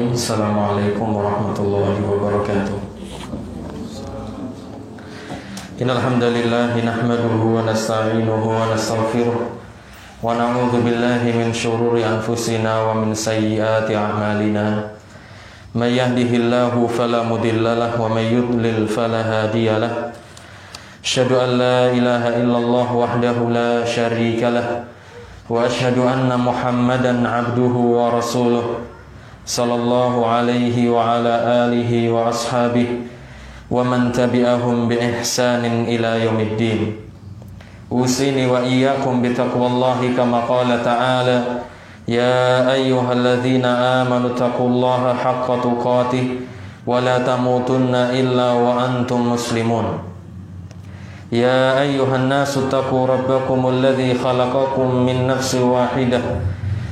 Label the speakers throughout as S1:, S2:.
S1: Bismillahirrahmanirrahim. Assalamualaikum warahmatullahi wabarakatuh. Innal hamdalillah nahmaduhu wa nasta'inuhu wa nastaghfiruh wa na'udzu billahi min shururi anfusina wa min sayyiati a'malina. May yahdihillahu fala mudilla lahu wa may yudlil fala hadiya lahu. Asyhadu an la ilaha illallah wahdahu la syarika lahu wa asyhadu anna Muhammadan 'abduhu wa rasuluh. Sallallahu alaihi wa ala alihi wa ashabihi wa man tabi'ahum bi ihsanin ila yaumiddin. Usini wa iyyakum bi taqwallahi kama qala ta'ala ya ayyuhalladzina amanu taqullaha haqqa tuqatih wa la tamutunna illa wa antum muslimun. Ya ayyuhan nasu taqu rabbakumul ladzi khalaqakum min nafsin wahidah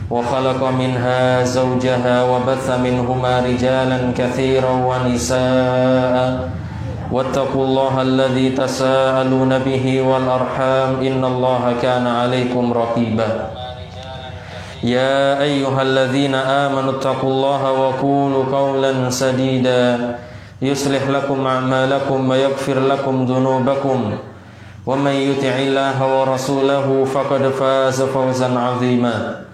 S1: wa khalaqa minha zawjaha wa batha minhuma rijalan katsiran wa nisaa'a wattaqullaha alladzi tasaaluna bihi wal arham innallaha kana 'alaikum raqiba. Ya ayyuhalladzina amanu taqullaha wa qulu qawlan sadida yuslih lakum a'malakum wa yaghfir lakum dhunubakum wa may yuti'illaha wa rasulahu faqad faza fawzan 'azima.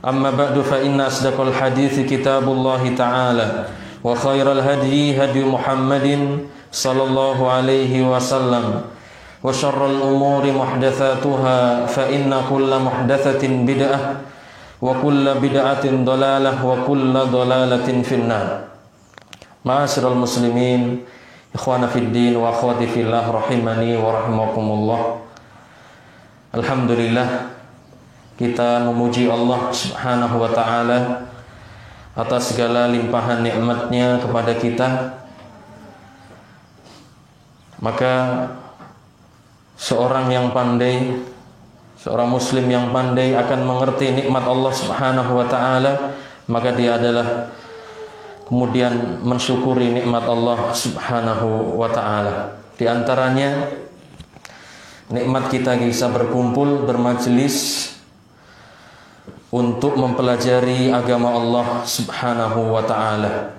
S1: Amma ba'du fa inna asdaqal hadithi kitabullahi ta'ala wa khairal hadyi hadyu Muhammadin sallallahu alaihi wasallam wa syarral umuri muhdatsatuha fa inna kulla muhdatsatin bid'ah wa kulla bid'atin dhalalah wa kulla dhalalatin finnar. Ma'asyiral muslimin, ikhwana fid din wa akhwati fillah rahimani wa rahimakumullah. Alhamdulillah, kita memuji Allah Subhanahu wa ta'ala atas segala limpahan nikmatnya kepada kita. Maka seorang yang pandai, seorang muslim yang pandai akan mengerti nikmat Allah Subhanahu wa ta'ala, maka dia adalah kemudian mensyukuri nikmat Allah Subhanahu wa ta'ala. Di antaranya nikmat kita bisa berkumpul, bermajelis untuk mempelajari agama Allah Subhanahu wa ta'ala.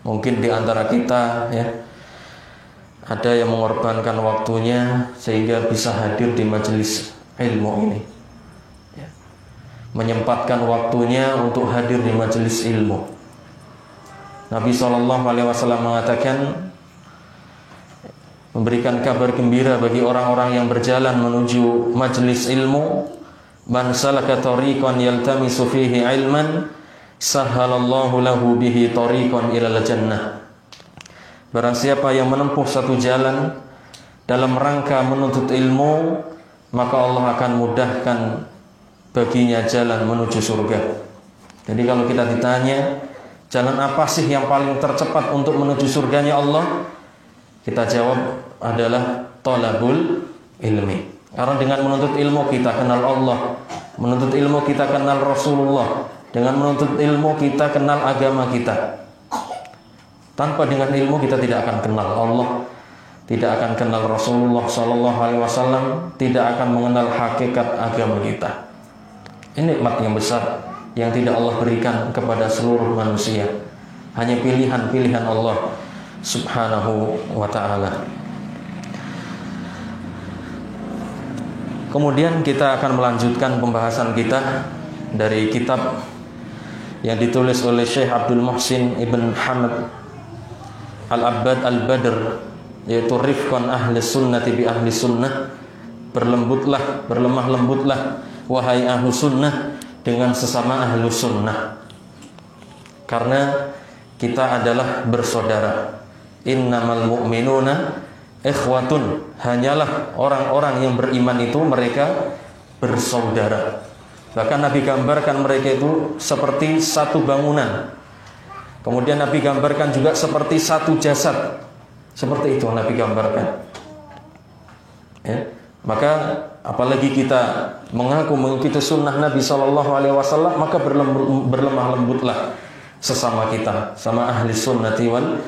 S1: Mungkin di antara kita ada yang mengorbankan waktunya sehingga bisa hadir di majelis ilmu ini, menyempatkan waktunya untuk hadir di majelis ilmu. Nabi SAW mengatakan, memberikan kabar gembira bagi orang-orang yang berjalan menuju majelis ilmu, man salaka tariqan yaltamisu fihi ilman sahhalallahu lahu bihi tariqan ilal jannah. Barang siapa yang menempuh satu jalan dalam rangka menuntut ilmu, maka Allah akan mudahkan baginya jalan menuju surga. Jadi kalau kita ditanya, jalan apa sih yang paling tercepat untuk menuju surganya Allah? Kita jawab adalah talabul ilmi. Karena dengan menuntut ilmu kita kenal Allah, menuntut ilmu kita kenal Rasulullah, dengan menuntut ilmu kita kenal agama kita. Tanpa dengan ilmu kita tidak akan kenal Allah, tidak akan kenal Rasulullah Sallallahu Alaihi Wasallam, tidak akan mengenal hakikat agama kita. Ini nikmat yang besar yang tidak Allah berikan kepada seluruh manusia. Hanya pilihan-pilihan Allah Subhanahu wa ta'ala. Kemudian kita akan melanjutkan pembahasan kita dari kitab yang ditulis oleh Syekh Abdul Muhsin Ibn Hamad Al-Abbad Al-Badr, yaitu Rifqan Ahli Sunnati bi Ahli Sunnah. Berlembutlah, berlemah lembutlah wahai ahlu sunnah dengan sesama ahlu sunnah, karena kita adalah bersaudara. Innamal mu'minuna ikhwatun, hanyalah orang-orang yang beriman itu mereka bersaudara. Bahkan Nabi gambarkan mereka itu seperti satu bangunan. Kemudian Nabi gambarkan juga seperti satu jasad. Seperti itu Nabi gambarkan. Maka apalagi kita mengaku mengikuti sunnah Nabi SAW, maka berlemah lembutlah sesama kita, sama ahli sunnati wal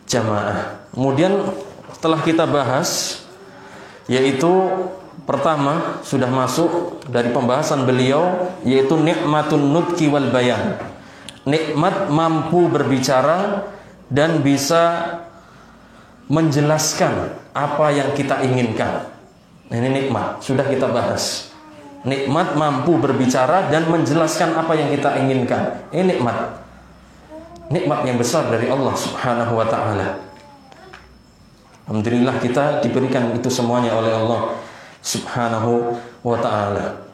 S1: jamaah. Kemudian setelah kita bahas, yaitu pertama sudah masuk dari pembahasan beliau, yaitu nikmatun nutqi wal bayan, Nikmat mampu berbicara dan bisa menjelaskan apa yang kita inginkan. Ini nikmat, sudah kita bahas. Nikmat mampu berbicara dan menjelaskan apa yang kita inginkan. Ini nikmat. Nikmat yang besar dari Allah Subhanahu wa ta'ala. Alhamdulillah kita diberikan itu semuanya oleh Allah Subhanahu wa ta'ala.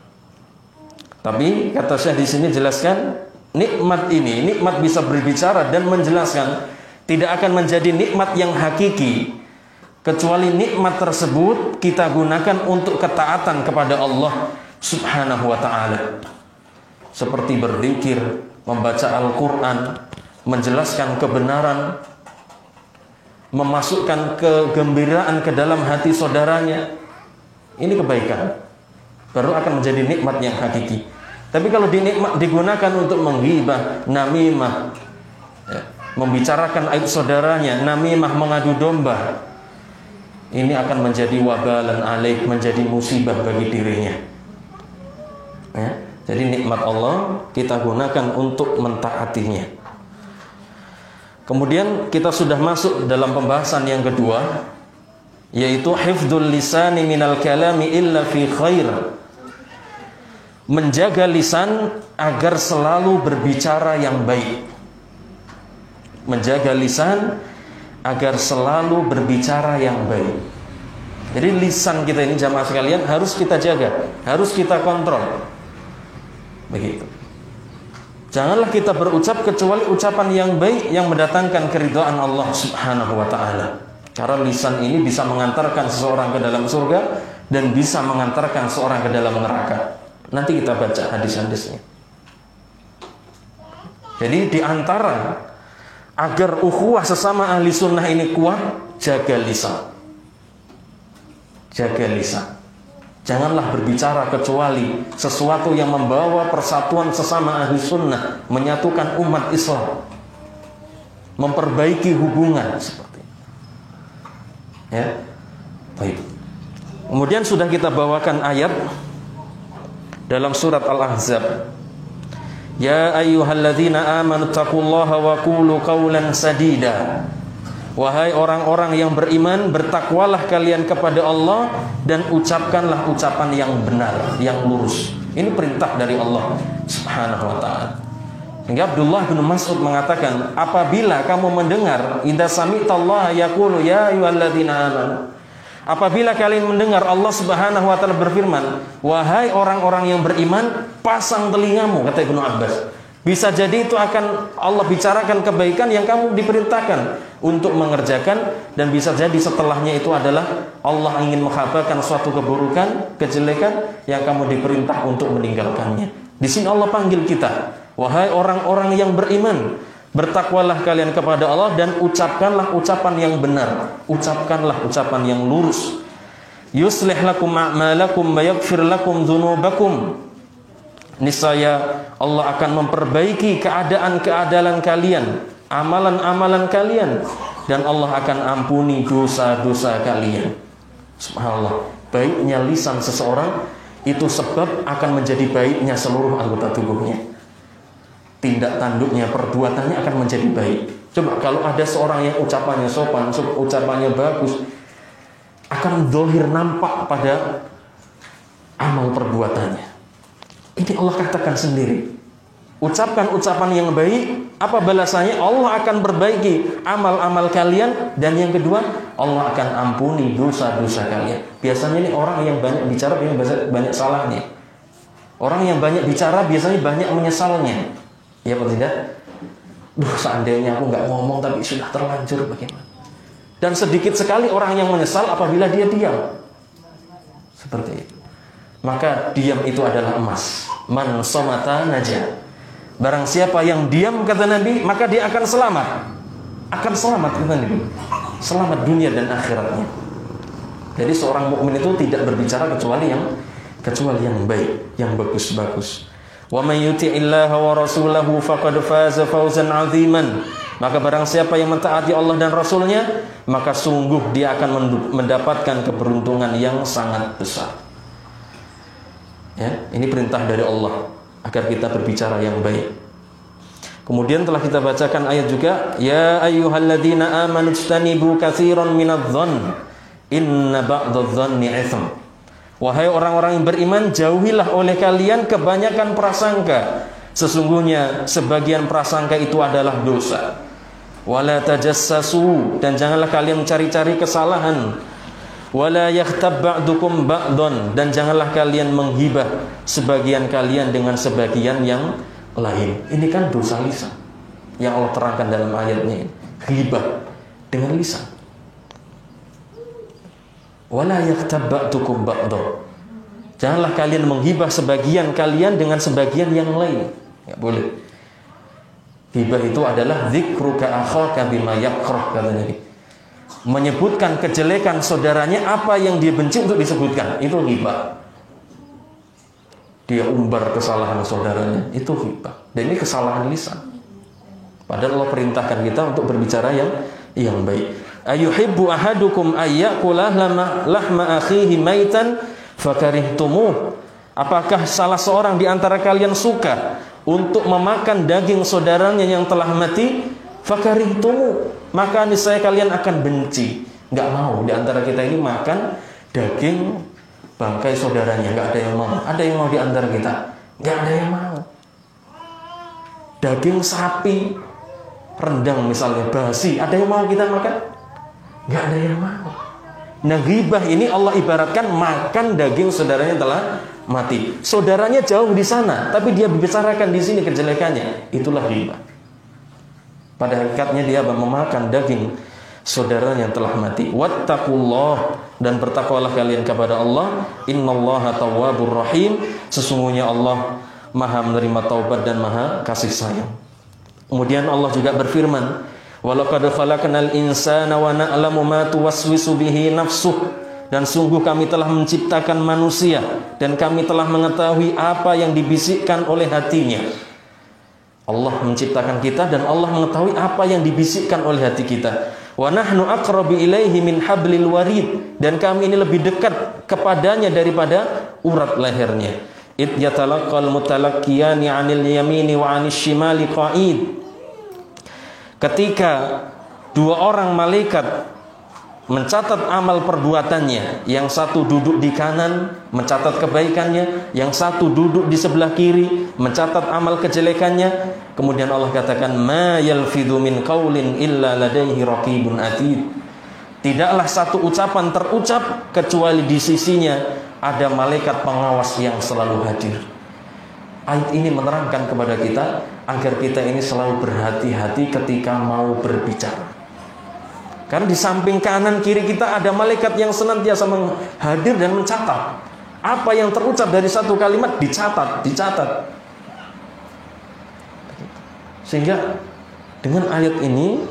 S1: Tapi kata Syekh di sini jelaskan, nikmat ini, nikmat bisa berbicara dan menjelaskan, tidak akan menjadi nikmat yang hakiki kecuali nikmat tersebut kita gunakan untuk ketaatan kepada Allah Subhanahu wa ta'ala. Seperti berzikir, membaca Al-Quran, menjelaskan kebenaran, memasukkan kegembiraan ke dalam hati saudaranya. Ini kebaikan, baru akan menjadi nikmat yang hakiki. Tapi kalau digunakan untuk menghibah, namimah, ya, membicarakan aib saudaranya, namimah, mengadu domba, ini akan menjadi wabalan alaih, menjadi musibah bagi dirinya. Ya, jadi nikmat Allah kita gunakan untuk mentaatinya. Kemudian kita sudah masuk dalam pembahasan yang kedua, yaitu hifdzul lisani minal kalami illa fi khair. Menjaga lisan agar selalu berbicara yang baik. Menjaga lisan agar selalu berbicara yang baik. Jadi lisan kita ini jamaah sekalian harus kita jaga, harus kita kontrol. Begitu. Janganlah kita berucap kecuali ucapan yang baik yang mendatangkan keridhaan Allah Subhanahu wa ta'ala. Karena lisan ini bisa mengantarkan seseorang ke dalam surga dan bisa mengantarkan seseorang ke dalam neraka. Nanti kita baca hadis-hadisnya. Jadi di antara agar ukhuwah sesama ahli sunnah ini kuat, jaga lisan. Jaga lisan. Janganlah berbicara kecuali sesuatu yang membawa persatuan sesama ahli sunnah, menyatukan umat Islam, memperbaiki hubungan seperti itu. Ya, baik. Kemudian sudah kita bawakan ayat dalam surat Al-Ahzab. Ya ayyuhalladzina amanu taqullaha wa qulu qawlan sadida. Wahai orang-orang yang beriman, bertakwalah kalian kepada Allah dan ucapkanlah ucapan yang benar, yang lurus. Ini perintah dari Allah Subhanahu wa ta'ala. Hingga Abdullah bin Mas'ud mengatakan, apabila kamu mendengar idza sami'tallaha yaqulu ya ayyuhalladzina amanu, apabila kalian mendengar Allah Subhanahu wa ta'ala berfirman, wahai orang-orang yang beriman, pasang telingamu, kata Ibnu Abbas. Bisa jadi itu akan Allah bicarakan kebaikan yang kamu diperintahkan untuk mengerjakan, dan bisa jadi setelahnya itu adalah Allah ingin menghabarkan suatu keburukan, kejelekan yang kamu diperintah untuk meninggalkannya. Di sini Allah panggil kita, wahai orang-orang yang beriman, bertakwalah kalian kepada Allah dan ucapkanlah ucapan yang benar, ucapkanlah ucapan yang lurus. Yuslih lakum a'malakum wa yaghfir lakum dzunubakum. Niscaya Allah akan memperbaiki keadaan-keadaan kalian, amalan-amalan kalian, dan Allah akan ampuni dosa-dosa kalian. Subhanallah, baiknya lisan seseorang itu sebab akan menjadi baiknya seluruh anggota tubuhnya. Tindak tanduknya, perbuatannya akan menjadi baik. Coba kalau ada seorang yang ucapannya sopan, ucapannya bagus, akan zahir nampak pada amal perbuatannya. Ini Allah katakan sendiri. Ucapkan ucapan yang baik, apa balasannya? Allah akan perbaiki amal-amal kalian, dan yang kedua, Allah akan ampuni dosa-dosa kalian. Biasanya ini orang yang banyak bicara banyak salahnya. Orang yang banyak bicara biasanya banyak menyesalnya. Ya atau tidak? Seandainya aku nggak ngomong tapi sudah terlanjur bagaimana? Dan sedikit sekali orang yang menyesal apabila dia diam. Seperti itu. Maka diam itu adalah emas. Man somata najah. Barang siapa yang diam, kata Nabi, maka dia akan selamat. Akan selamat, kata Nabi. Selamat dunia dan akhiratnya. Jadi seorang mukmin itu tidak berbicara kecuali yang baik, yang bagus-bagus. Wa may yuti'illaha wa rasulahu faqad faza fawzan 'aziman. Maka barang siapa yang mentaati Allah dan Rasulnya, maka sungguh dia akan mendapatkan keberuntungan yang sangat besar. Ya, ini perintah dari Allah agar kita berbicara yang baik. Kemudian telah kita bacakan ayat juga, ya ayyuhalladzina amanu ijtanibu katsiran minadh-dhann inna ba'dadh-dhanni itsm. Wahai orang-orang yang beriman, jauhilah oleh kalian kebanyakan prasangka. Sesungguhnya sebagian prasangka itu adalah dosa. Wala tajassasu, dan janganlah kalian mencari-cari kesalahan. Wala yaghtab ba'dukum ba'dhan, dan janganlah kalian menghibah sebagian kalian dengan sebagian yang lain. Ini kan dosa lisan yang Allah terangkan dalam ayatnya ini. Ghibah dengan lisan. Wala yaghtab ba'dukum ba'dhan, janganlah kalian menghibah sebagian kalian dengan sebagian yang lain. Enggak boleh. Ghibah itu adalah dzikruka akhaka bima yakrah, kata Nabi. Menyebutkan kejelekan saudaranya apa yang dia benci untuk disebutkan, itu ghibah. Dia umbar kesalahan saudaranya, itu ghibah. Dan ini kesalahan lisan. Padahal Allah perintahkan kita untuk berbicara yang baik. Ayuhibbu ahadukum ayyakula lahma akhihi maitan fakarihtumuh. Apakah salah seorang di antara kalian suka untuk memakan daging saudaranya yang telah mati? Fakarihtumuh, maka niscaya kalian akan benci. Enggak mau di antara kita ini makan daging bangkai saudaranya, enggak ada yang mau. Ada yang mau di antara kita? Enggak ada yang mau. Daging sapi rendang misalnya basi, ada yang mau kita makan? Enggak ada yang mau. Nah, ghibah ini Allah ibaratkan makan daging saudaranya telah mati. Saudaranya jauh di sana, tapi dia bicarakan di sini kejelekannya. Itulah ghibah. Pada hakikatnya dia memakan daging saudaranya yang telah mati. Wattaqullah, dan bertakwalah kalian kepada Allah. Innallaha tawwabur rahim. Sesungguhnya Allah Maha menerima taubat dan Maha kasih sayang. Kemudian Allah juga berfirman, walaqad khalaqnal insana wa na'lamu ma tuwaswisu bihi nafsuh. Dan sungguh kami telah menciptakan manusia dan kami telah mengetahui apa yang dibisikkan oleh hatinya. Allah menciptakan kita dan Allah mengetahui apa yang dibisikkan oleh hati kita. Wa nahnu aqrabu ilaihi min hablil warid, dan kami ini lebih dekat kepadanya daripada urat lehernya. Id yatalaqqal mutalaqqiyani 'anil yamini wa 'anil shimali qa'id. Ketika dua orang malaikat mencatat amal perbuatannya, yang satu duduk di kanan mencatat kebaikannya, yang satu duduk di sebelah kiri mencatat amal kejelekannya. Kemudian Allah katakan, ma yalfidhu min qaulin illa ladaihi raqibun atid. Tidaklah satu ucapan terucap kecuali di sisinya ada malaikat pengawas yang selalu hadir. Ayat ini menerangkan kepada kita agar kita ini selalu berhati-hati ketika mau berbicara. Karena di samping kanan kiri kita ada malaikat yang senantiasa hadir dan mencatat. Apa yang terucap dari satu kalimat dicatat. Sehingga dengan ayat ini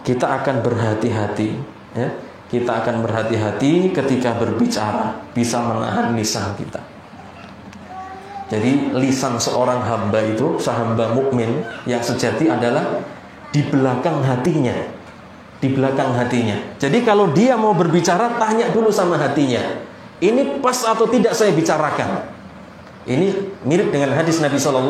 S1: kita akan berhati-hati, ya. Kita akan berhati-hati ketika berbicara, bisa menahan lisan kita. Jadi lisan seorang hamba itu, sehamba mukmin yang sejati adalah di belakang hatinya. Di belakang hatinya. Jadi kalau dia mau berbicara, tanya dulu sama hatinya, ini pas atau tidak saya bicarakan. Ini mirip dengan hadis Nabi SAW,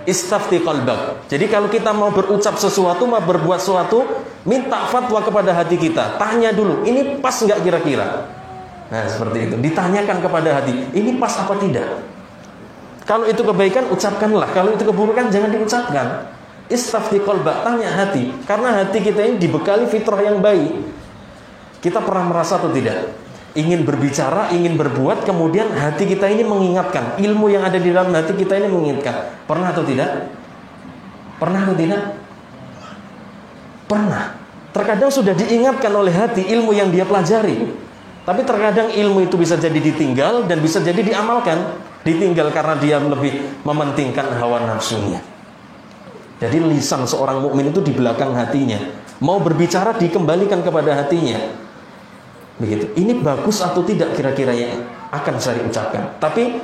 S1: istafti qalbak. Jadi kalau kita mau berucap sesuatu, mau berbuat sesuatu, minta fatwa kepada hati kita. Tanya dulu, ini pas nggak kira-kira? Nah seperti itu, ditanyakan kepada hati, ini pas apa tidak? Kalau itu kebaikan, ucapkanlah. Kalau itu keburukan, jangan diucapkan. Istafti qalbak, tanya hati. Karena hati kita ini dibekali fitrah yang baik. Kita pernah merasa atau tidak? Ingin berbicara, ingin berbuat, kemudian hati kita ini mengingatkan. Ilmu yang ada di dalam hati kita ini mengingatkan. Pernah atau tidak? Pernah atau tidak? Pernah. Terkadang sudah diingatkan oleh hati ilmu yang dia pelajari. Tapi terkadang ilmu itu bisa jadi ditinggal dan bisa jadi diamalkan. Ditinggal karena dia lebih mementingkan hawa nafsunya. Jadi lisan seorang mukmin itu di belakang hatinya. Mau berbicara dikembalikan kepada hatinya. Begitu. Ini bagus atau tidak kira-kira yang akan saya ucapkan. Tapi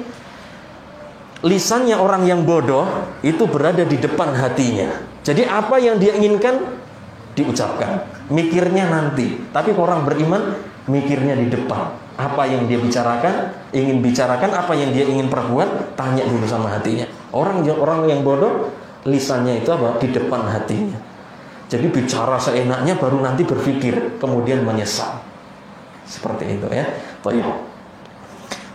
S1: lisannya orang yang bodoh itu berada di depan hatinya. Jadi apa yang dia inginkan diucapkan. Mikirnya nanti. Tapi orang beriman mikirnya di depan. Apa yang dia bicarakan, ingin bicarakan, apa yang dia ingin perbuat, tanya dulu sama hatinya. Orang yang bodoh lisannya itu apa? Di depan hatinya. Jadi bicara seenaknya baru nanti berpikir, kemudian menyesal. Seperti itu ya. Baik.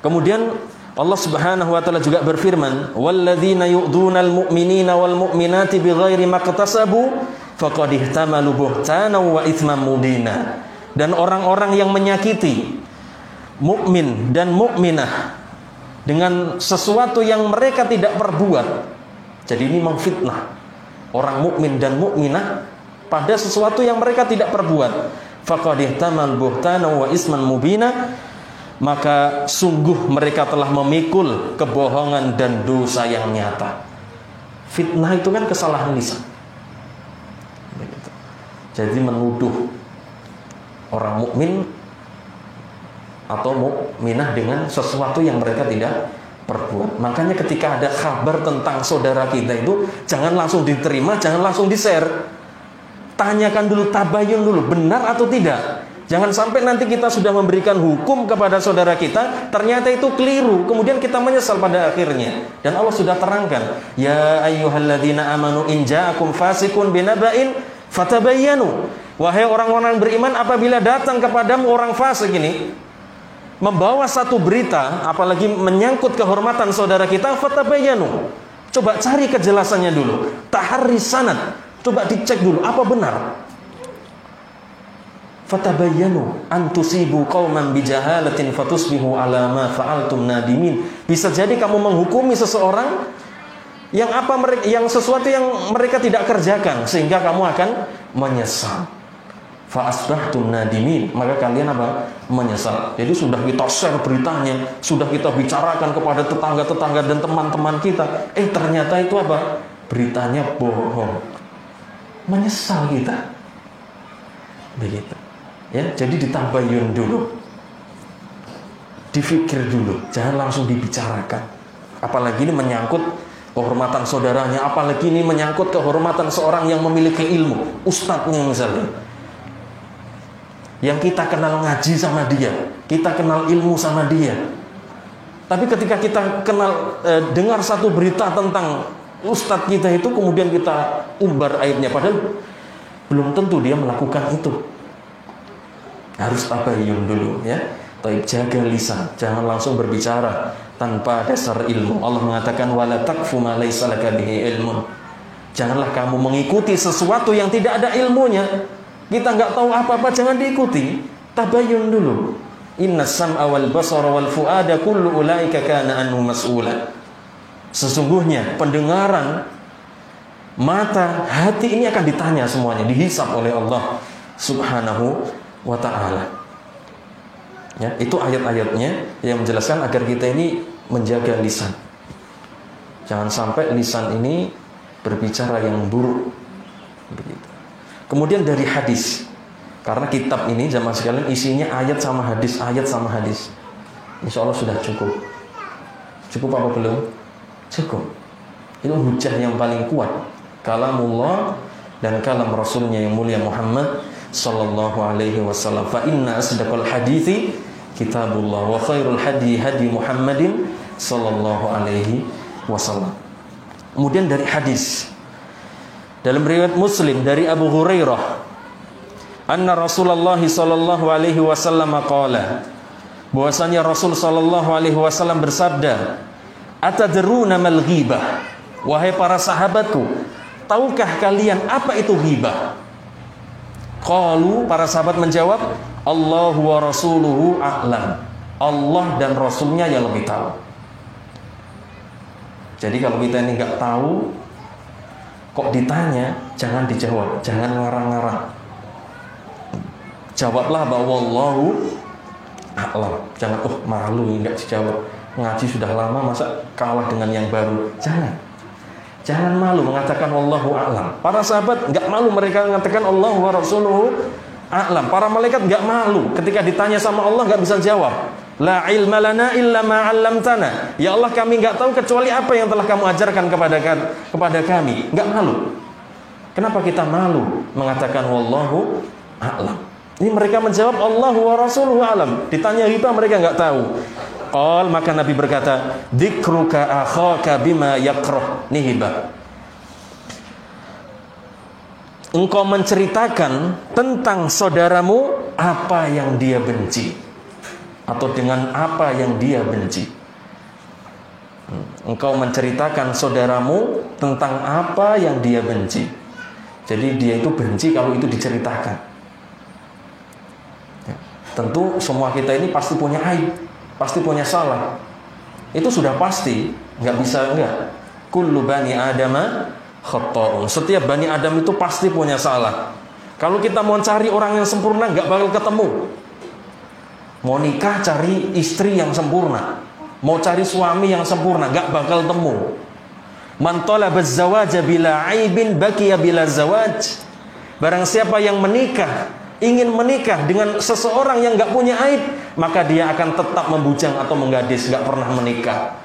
S1: Kemudian Allah Subhanahu wa taala juga berfirman, "Walladzina yu'dunal mu'minina wal mu'minati bighairi maqtasabu faqad ihtamalu buhtanan wa itsman mubina." Dan orang-orang yang menyakiti mukmin dan mukminah dengan sesuatu yang mereka tidak perbuat. Jadi ini memfitnah orang mukmin dan mukminah pada sesuatu yang mereka tidak perbuat. Faqad ihtamal buhtanan wa isman mubina, maka sungguh mereka telah memikul kebohongan dan dosa yang nyata. Fitnah itu kan kesalahan lisan. Begitu. Jadi menuduh orang mukmin atau mukminah dengan sesuatu yang mereka tidak perbuat. Makanya ketika ada kabar tentang saudara kita itu, jangan langsung diterima, jangan langsung di-share. Tanyakan dulu, tabayun dulu, benar atau tidak. Jangan sampai nanti kita sudah memberikan hukum kepada saudara kita, ternyata itu keliru, kemudian kita menyesal pada akhirnya. Dan Allah sudah terangkan, ya ayyuhalladzina amanu in ja'akum fasiqun binaba'in fatabayyanu. Wahai orang-orang beriman, apabila datang kepadamu orang fasik ini membawa satu berita, apalagi menyangkut kehormatan saudara kita, fatabayyanu. Coba cari kejelasannya dulu. Taharri sanad. Coba dicek dulu apa benar. Fatabayyanu an tusibu qauman bijahalatin fatusbihu ala ma fa'altum nadimin. Bisa jadi kamu menghukumi seseorang yang sesuatu yang mereka tidak kerjakan sehingga kamu akan menyesal. Fa asbahtum nadimin, maka kalian apa? Menyesal. Jadi sudah kita share beritanya, sudah kita bicarakan kepada tetangga-tetangga dan teman-teman kita, ternyata itu apa? Beritanya bohong. Menyesal kita. Begitu. Ya, jadi ditabayun dulu. Difikir dulu, jangan langsung dibicarakan. Apalagi ini menyangkut kehormatan saudaranya, apalagi ini menyangkut kehormatan seorang yang memiliki ilmu, ustadznya misalnya. Yang kita kenal ngaji sama dia, kita kenal ilmu sama dia. Tapi ketika kita dengar satu berita tentang ustadz kita itu, kemudian kita umbar aibnya, padahal belum tentu dia melakukan itu. Harus tabayun dulu ya. Taib, jaga lisan, jangan langsung berbicara tanpa dasar ilmu. Allah mengatakan wala taqfu ma laysa laka bihi ilmun. Janganlah kamu mengikuti sesuatu yang tidak ada ilmunya. Kita nggak tahu apa-apa, jangan diikuti. Tabayun dulu. Inna sam'a wal basara wal fu'ada kullu ulaika kana anhu mas'ula. Sesungguhnya pendengaran, mata, hati ini akan ditanya semuanya, dihisab oleh Allah Subhanahu wa ta'ala. Ya, itu ayat-ayatnya yang menjelaskan agar kita ini menjaga lisan. Jangan sampai lisan ini berbicara yang buruk. Begitu. Kemudian dari hadis, karena kitab ini jamaah sekalian isinya ayat sama hadis, ayat sama hadis. Insya Allah sudah cukup. Cukup apa belum? Cukup. Itu hujah yang paling kuat. Kalamullah dan kalam Rasulnya yang mulia Muhammad sallallahu alaihi wasallam. Fa inna asdaqal hadithi kitabullah wa khairul hadi hadi Muhammadin sallallahu alaihi wasallam. Kemudian dari hadis dalam riwayat Muslim dari Abu Hurairah, anna Rasulullah sallallahu alaihi wasallam qala, bahwasanya Rasul sallallahu alaihi wasallam bersabda, atadruna mal ghibah, wahai para sahabatku, tahukah kalian apa itu ghibah? Qalu, para sahabat menjawab, Allahu wa rasuluhu a'lam. Allah dan Rasulnya yang lebih tahu. Jadi kalau kita ini nggak tahu, kok ditanya, jangan dijawab, jangan ngarang-ngarang. Jawablah bahwa wallahu a'lam. Jangan malu nggak dijawab. Ngaji sudah lama masa kalah dengan yang baru. Jangan malu mengatakan wallahu a'lam. Para sahabat nggak malu mereka mengatakan Allahu wa rasuluhu a'lam. Para malaikat nggak malu ketika ditanya sama Allah nggak bisa jawab. La ilma lana illa ma 'allamtana. Ya Allah, kami enggak tahu kecuali apa yang telah kamu ajarkan kepada kami. Enggak malu. Kenapa kita malu mengatakan wallahu a'lam? Ini mereka menjawab Allahu wa rasuluhu a'lam. Ditanya hibah mereka enggak tahu. Qal, maka Nabi berkata, dzikruka akhaka bima yakrah. Ini hibah. engkau menceritakan tentang saudaramu apa yang dia benci, atau dengan apa yang dia benci. Engkau menceritakan saudaramu tentang apa yang dia benci. Jadi dia itu benci kalau itu diceritakan. Tentu semua kita ini pasti punya aib, pasti punya salah. Itu sudah pasti, nggak bisa enggak. Kullu bani adama khata'un. Setiap bani Adam itu pasti punya salah. Kalau kita mau cari orang yang sempurna, nggak bakal ketemu. Mau nikah cari istri yang sempurna, mau cari suami yang sempurna, nggak bakal temu. Man talaba az-zawaja bila aibin baqiya bila zawaj. Barang siapa yang menikah, ingin menikah dengan seseorang yang nggak punya aib, maka dia akan tetap membujang atau menggadis, nggak pernah menikah.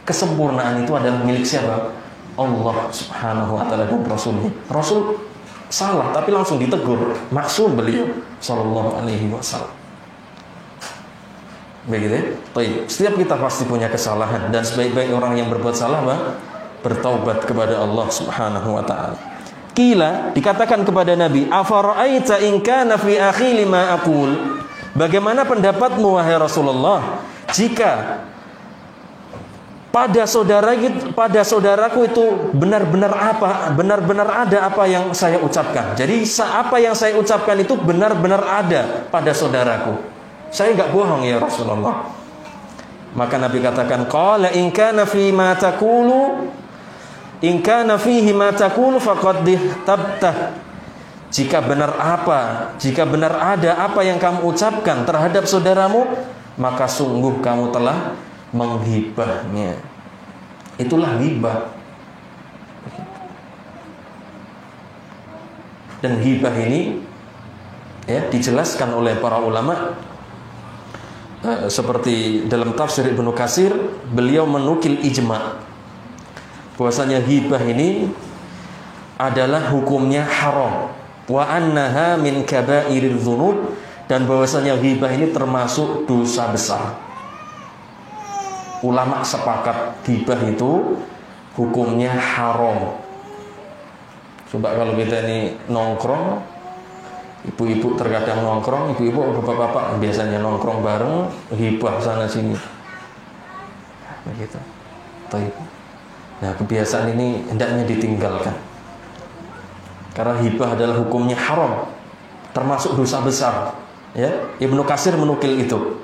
S1: Kesempurnaan itu adalah milik siapa? Allah subhanahu wa ta'ala dan Rasulnya. Rasul salah tapi langsung ditegur, maksum beliau sallallahu alaihi wasallam. Begitu ya? Baik. Setiap kita pasti punya kesalahan, dan sebaik-baik orang yang berbuat salah bertaubat kepada Allah subhanahu wa ta'ala. Qila, dikatakan kepada Nabi, afara'aita in kana fi akhi lima aqul. Bagaimana pendapatmu wahai Rasulullah jika pada saudaraku itu benar-benar ada apa yang saya ucapkan. Jadi apa yang saya ucapkan itu benar-benar ada pada saudaraku. Saya enggak bohong ya Rasulullah. Maka Nabi katakan, qala in kana fihi ma taqulu faqad tabtah. Jika benar ada apa yang kamu ucapkan terhadap saudaramu, maka sungguh kamu telah menghibahnya. Itulah ghibah. Dan ghibah ini ya dijelaskan oleh para ulama seperti dalam tafsir Ibnu Katsir, beliau menukil ijma bahwasanya ghibah ini adalah hukumnya haram, wa annaha min kaba'iril dzunub, dan bahwasanya ghibah ini termasuk dosa besar. Ulama sepakat ghibah itu hukumnya haram. Coba kalau kita ini nongkrong, ibu-ibu terkadang nongkrong, ibu-ibu bapak-bapak biasanya nongkrong bareng, ghibah sana sini. Begitu. Nah, kebiasaan ini hendaknya ditinggalkan. Karena ghibah adalah hukumnya haram, termasuk dosa besar. Ya, Ibnu Katsir menukil itu.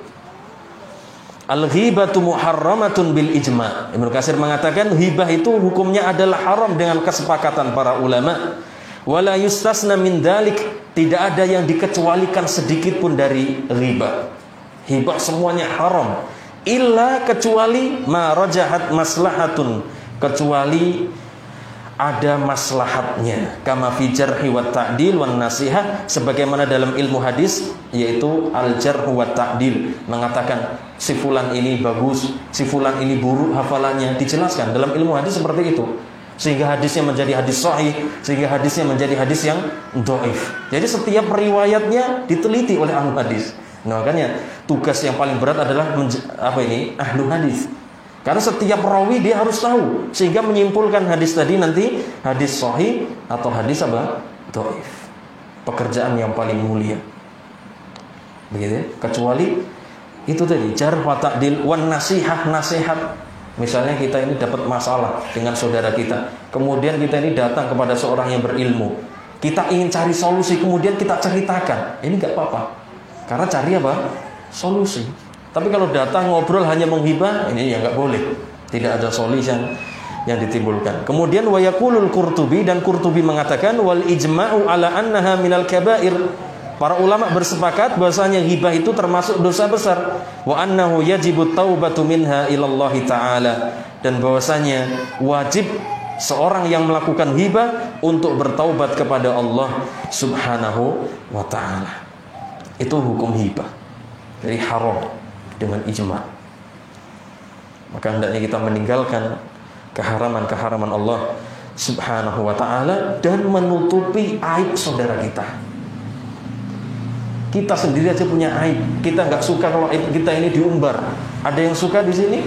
S1: Al-ghibatu muharramatun bil ijma'. Ibnu Katsir mengatakan ghibah itu hukumnya adalah haram dengan kesepakatan para ulama. Wala yustasna min dzalik, tidak ada yang dikecualikan sedikit pun dari ghibah. Ghibah semuanya haram, illa kecuali ma rajahat maslahatun, kecuali ada maslahatnya, kama fi jarhi wa ta'dil wan nasihah, sebagaimana dalam ilmu hadis yaitu al-jarh wa ta'dil, mengatakan si fulan ini bagus, si fulan ini buruk hafalannya, dijelaskan dalam ilmu hadis seperti itu, sehingga hadisnya menjadi hadis sahih, sehingga hadisnya menjadi hadis yang dhaif. Jadi setiap riwayatnya diteliti oleh ahli hadis. Nah, makanya tugas yang paling berat adalah ahlu hadis. Karena setiap rawi dia harus tahu, sehingga menyimpulkan hadis tadi nanti hadis sahih atau hadis dhaif. Pekerjaan yang paling mulia. Begitu ya? Kecuali itu tadi jarh wa ta'dil wan nasihat. Misalnya kita ini dapat masalah dengan saudara kita, kemudian kita ini datang kepada seorang yang berilmu, kita ingin cari solusi, kemudian kita ceritakan, ini enggak apa-apa. Karena cari solusi. Tapi kalau datang ngobrol hanya menghibah, ini ya nggak boleh. Tidak ada solusi yang ditimbulkan. Kemudian wa yaqulul Qurtubi, dan Qurtubi mengatakan wal ijma'u ala annaha minal kaba'ir. Para ulama bersepakat bahwasanya ghibah itu termasuk dosa besar. Wa annahu yajibu taubatu minha ilallahi ta'ala, dan bahwasanya wajib seorang yang melakukan ghibah untuk bertaubat kepada Allah Subhanahu wa ta'ala. Itu hukum ghibah. Jadi haram dengan ijma'. Maka hendaknya kita meninggalkan keharaman-keharaman Allah Subhanahu wa ta'ala dan menutupi aib saudara kita. Kita sendiri aja punya aib. Kita nggak suka kalau aib kita ini diumbar. Ada yang suka di sini?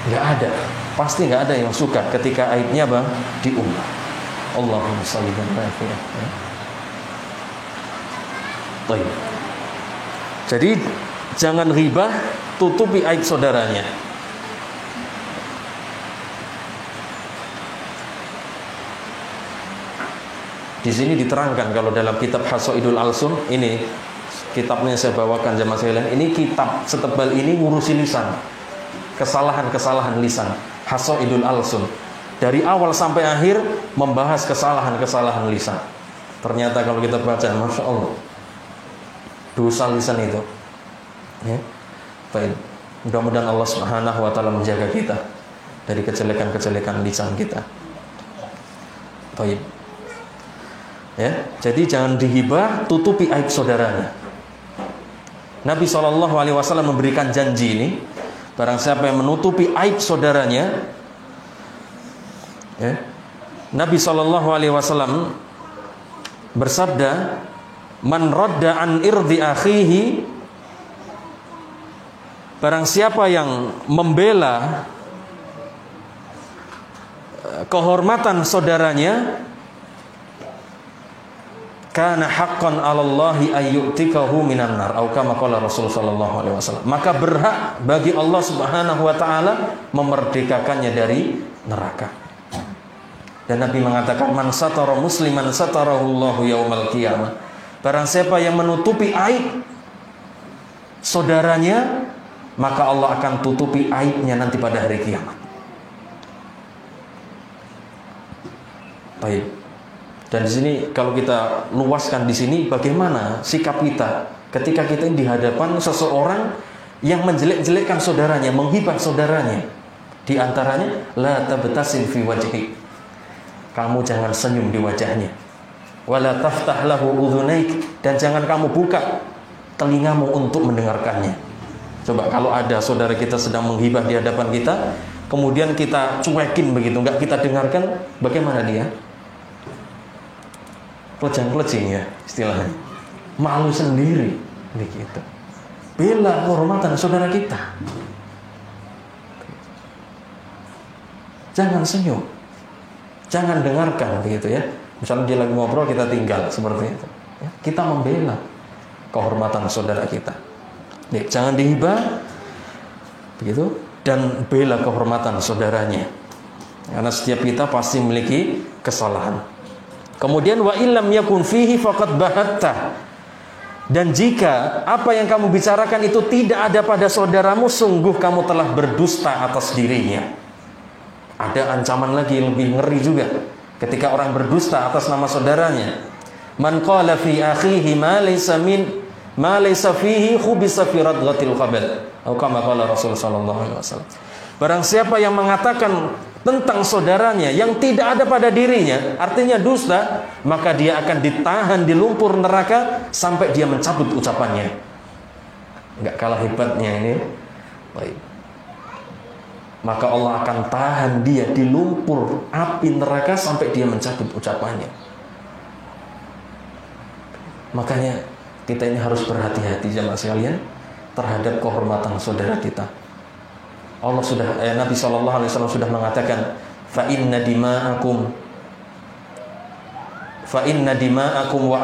S1: Nggak ada. Pasti nggak ada yang suka ketika aibnya diumbar. Allahumma shalli wa sallim. Baik. Jadi jangan ghibah, tutupi aib saudaranya. Di sini diterangkan kalau dalam kitab Hasaidul Alsun, ini kitabnya saya bawakan jamaah sekalian. Ini kitab setebal ini ngurusi lisan. Kesalahan-kesalahan lisan. Hasaidul Alsun. Dari awal sampai akhir membahas kesalahan-kesalahan lisan. Ternyata kalau kita baca, Masya Allah, dosa lisan itu. Ya. Baik. Mudah-mudahan Allah Subhanahu wa taala menjaga kita dari kejelekan-kejelekan lisan kita. Baik. Ya, jadi jangan dihibah, tutupi aib saudaranya. Nabi SAW memberikan janji ini, barang siapa yang menutupi aib saudaranya, ya, Nabi SAW bersabda, man radda an irdi akhihi, barang siapa yang membela kehormatan saudaranya, kana haqqan 'alallahi ayyutikahu minan nar, atau kama qala Rasul sallallahu alaihi wasallam. Maka berhak bagi Allah Subhanahu wa taala memerdekakannya dari neraka. Dan Nabi mengatakan, man satara musliman satarahullahu yaumal qiyamah. Barang siapa yang menutupi aib saudaranya, maka Allah akan tutupi aibnya nanti pada hari kiamat. Baik. Dan di sini kalau kita luaskan di sini, bagaimana sikap kita ketika kita di hadapan seseorang yang menjelek-jelekkan saudaranya, menghibah saudaranya. Di antaranya, la tabtasim fi wajhi. Kamu jangan senyum di wajahnya. Wala taftah lahu udhunaik, dan jangan kamu buka telingamu untuk mendengarkannya. Coba kalau ada saudara kita sedang menghibah di hadapan kita, kemudian kita cuekin begitu, enggak kita dengarkan, bagaimana dia? Kelejang-kelejing ya istilahnya, malu sendiri begitu. Bela kehormatan saudara kita, jangan senyum, jangan dengarkan begitu ya. Misalnya dia lagi ngobrol, kita tinggal seperti itu ya. Kita membela kehormatan saudara kita ya, jangan dihibah begitu, dan bela kehormatan saudaranya, karena setiap kita pasti memiliki kesalahan. Kemudian wa illam yakun fihi faqad bahatta. Dan jika apa yang kamu bicarakan itu tidak ada pada saudaramu, sungguh kamu telah berdusta atas dirinya. Ada ancaman lagi yang lebih ngeri juga ketika orang berdusta atas nama saudaranya. Man qala fi akhihi ma laysa fihi khubisa fi radghatil qabal. Atau kama qala Rasul sallallahu alaihi wasallam. Barang siapa yang mengatakan tentang saudaranya yang tidak ada pada dirinya, artinya dusta, maka dia akan ditahan di lumpur neraka sampai dia mencabut ucapannya. Enggak kalah hebatnya ini. Baik. Maka Allah akan tahan dia di lumpur api neraka sampai dia mencabut ucapannya. Makanya kita ini harus berhati-hati jemaah sekalian terhadap kehormatan saudara kita. Allah sudah, Nabi SAW sudah mengatakan, fa inna dima'akum wa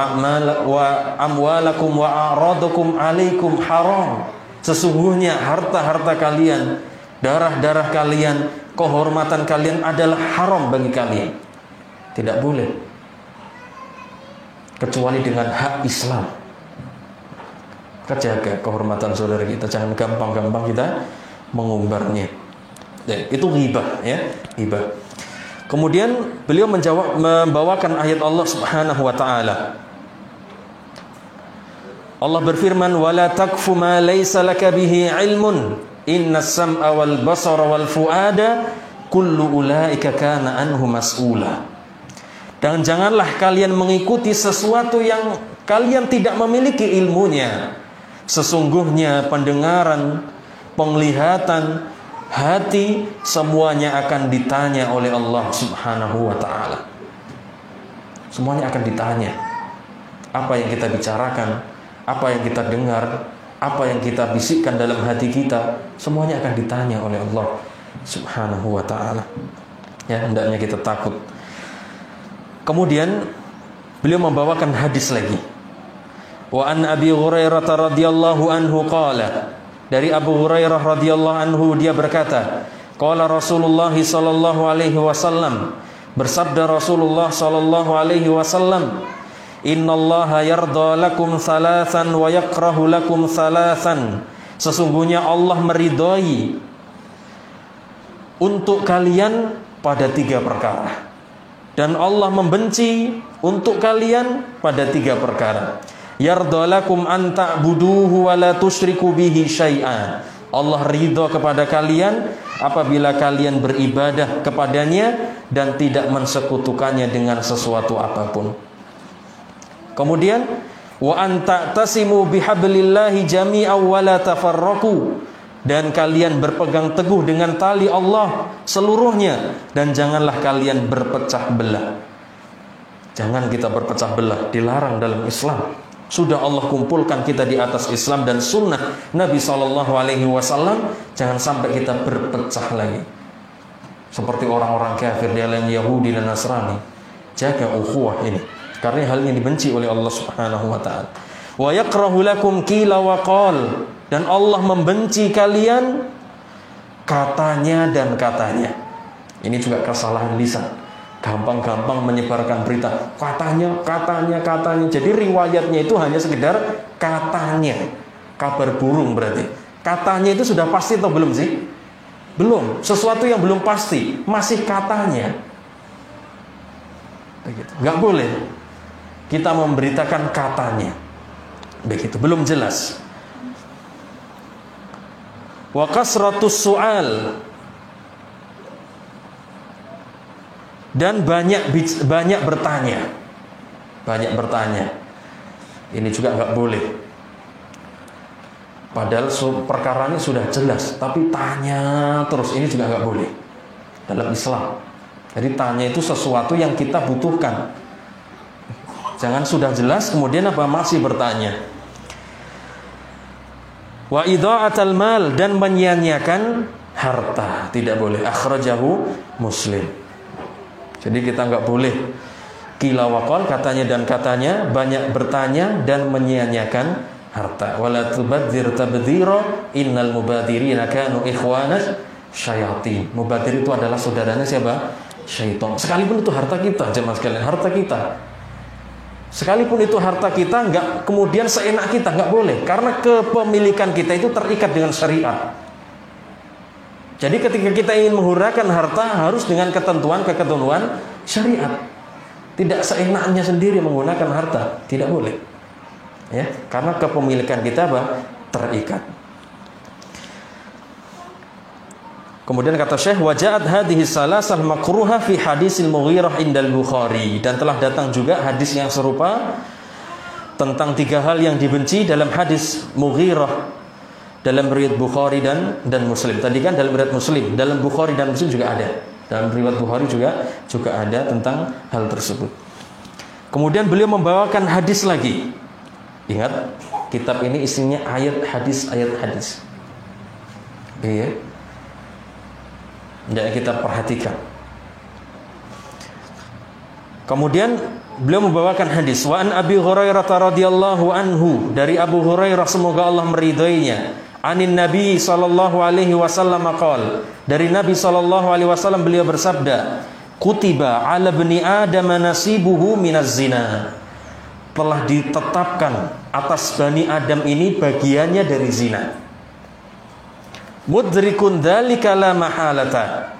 S1: amwalakum wa a'radakum alaikum haram. Sesungguhnya harta-harta kalian, darah-darah kalian, kehormatan kalian adalah haram bagi kalian. Tidak boleh kecuali dengan hak Islam. Kita jaga kehormatan saudara kita, jangan gampang-gampang kita mengumbarnya. Itu ghibah ya, ghibah. Kemudian beliau membawakan ayat Allah Subhanahu wa taala. Allah berfirman, "Wala takfu ma laysa laka bihi ilmun, innas sam'a wal basara wal fuada kullu ulaika kana anhu mas'ula." Dan janganlah kalian mengikuti sesuatu yang kalian tidak memiliki ilmunya. Sesungguhnya pendengaran, penglihatan, hati, semuanya akan ditanya oleh Allah Subhanahu wa ta'ala. Semuanya akan ditanya. Apa yang kita bicarakan, apa yang kita dengar, apa yang kita bisikkan dalam hati kita, semuanya akan ditanya oleh Allah Subhanahu wa ta'ala. Ya, hendaknya kita takut. Kemudian beliau membawakan hadis lagi. Wa an Abi Hurairah radhiyallahu anhu qala, dari Abu Hurairah radhiyallahu anhu dia berkata, qala Rasulullah sallallahu alaihi wasallam, bersabda Rasulullah sallallahu alaihi wasallam, innallaha yarda lakum thalathan wa yakrahu lakum thalathan. Sesungguhnya Allah meridhai untuk kalian pada 3 perkara, dan Allah membenci untuk kalian pada 3 perkara. Yardalakum an ta'buduhu wa la tusyriku bihi syai'an. Allah ridha kepada kalian apabila kalian beribadah kepadanya dan tidak mensekutukannya dengan sesuatu apapun. Kemudian wa an ta'tasimu bihablillahi jami'an wa la tafarraqu, dan kalian berpegang teguh dengan tali Allah seluruhnya dan janganlah kalian berpecah belah. Jangan kita berpecah belah, dilarang dalam Islam. Sudah Allah kumpulkan kita di atas Islam dan sunnah Nabi SAW. Jangan sampai kita berpecah lagi seperti orang-orang kafir di alam Yahudi dan Nasrani. Jaga ukhuwah ini, karena hal ini dibenci oleh Allah Subhanahu wa taala. Wa yakrahu lakum qila wa qal, dan Allah membenci kalian katanya dan katanya. Ini juga kesalahan lisan. Gampang-gampang menyebarkan berita katanya. Jadi riwayatnya itu hanya sekedar katanya. Kabar burung berarti. Katanya itu sudah pasti atau belum sih? Belum. Sesuatu yang belum pasti, masih katanya. Begitu. Nggak boleh kita memberitakan katanya. Begitu, belum jelas. Wa kasratus su'al, dan banyak bertanya. Banyak bertanya. Ini juga nggak boleh. Padahal perkaranya sudah jelas, tapi tanya terus, ini juga nggak boleh dalam Islam. Jadi tanya itu sesuatu yang kita butuhkan. Jangan sudah jelas kemudian masih bertanya. Wa idha'atal mal, dan menyia-nyiakan harta, tidak boleh. Akhrajahu Muslim. Jadi kita nggak boleh qila wa qal, katanya dan katanya, banyak bertanya dan menyia-nyiakan harta. Wala tubadzir tabdzira innal mubadirina kanu ikhwanas syayatin. Mubadir itu adalah saudaranya siapa? Syaitan. Sekalipun itu harta kita, jemaah sekalian, harta kita. Sekalipun itu harta kita, nggak kemudian seenak kita, nggak boleh, karena kepemilikan kita itu terikat dengan syariat. Jadi ketika kita ingin menghuraikan harta harus dengan ketentuan syariat. Tidak seenaknya sendiri menggunakan harta, tidak boleh. Ya, karena kepemilikan kita terikat. Kemudian kata Syekh, waja'at hadhihi salasal makruha fi hadisil Mughirah indal Bukhari, dan telah datang juga hadis yang serupa tentang 3 hal yang dibenci dalam hadis Mughirah dalam riwayat Bukhari dan Muslim. Tadi kan dalam riwayat Muslim, dalam Bukhari dan Muslim juga ada. Dalam riwayat Bukhari juga ada tentang hal tersebut. Kemudian beliau membawakan hadis lagi. Ingat, kitab ini isinya ayat hadis. Iya. Jadi kita perhatikan. Kemudian beliau membawakan hadis wa an Abi Hurairah radhiyallahu anhu, dari Abu Hurairah semoga Allah meridhoinya, anin Nabi sallallahu alaihi wasallam qol, dari Nabi sallallahu alaihi wasallam beliau bersabda, kutiba ala bani adam nasibuhu minaz zina, telah ditetapkan atas Bani Adam ini bagiannya dari zina. Mudrikun dzalika la mahalata,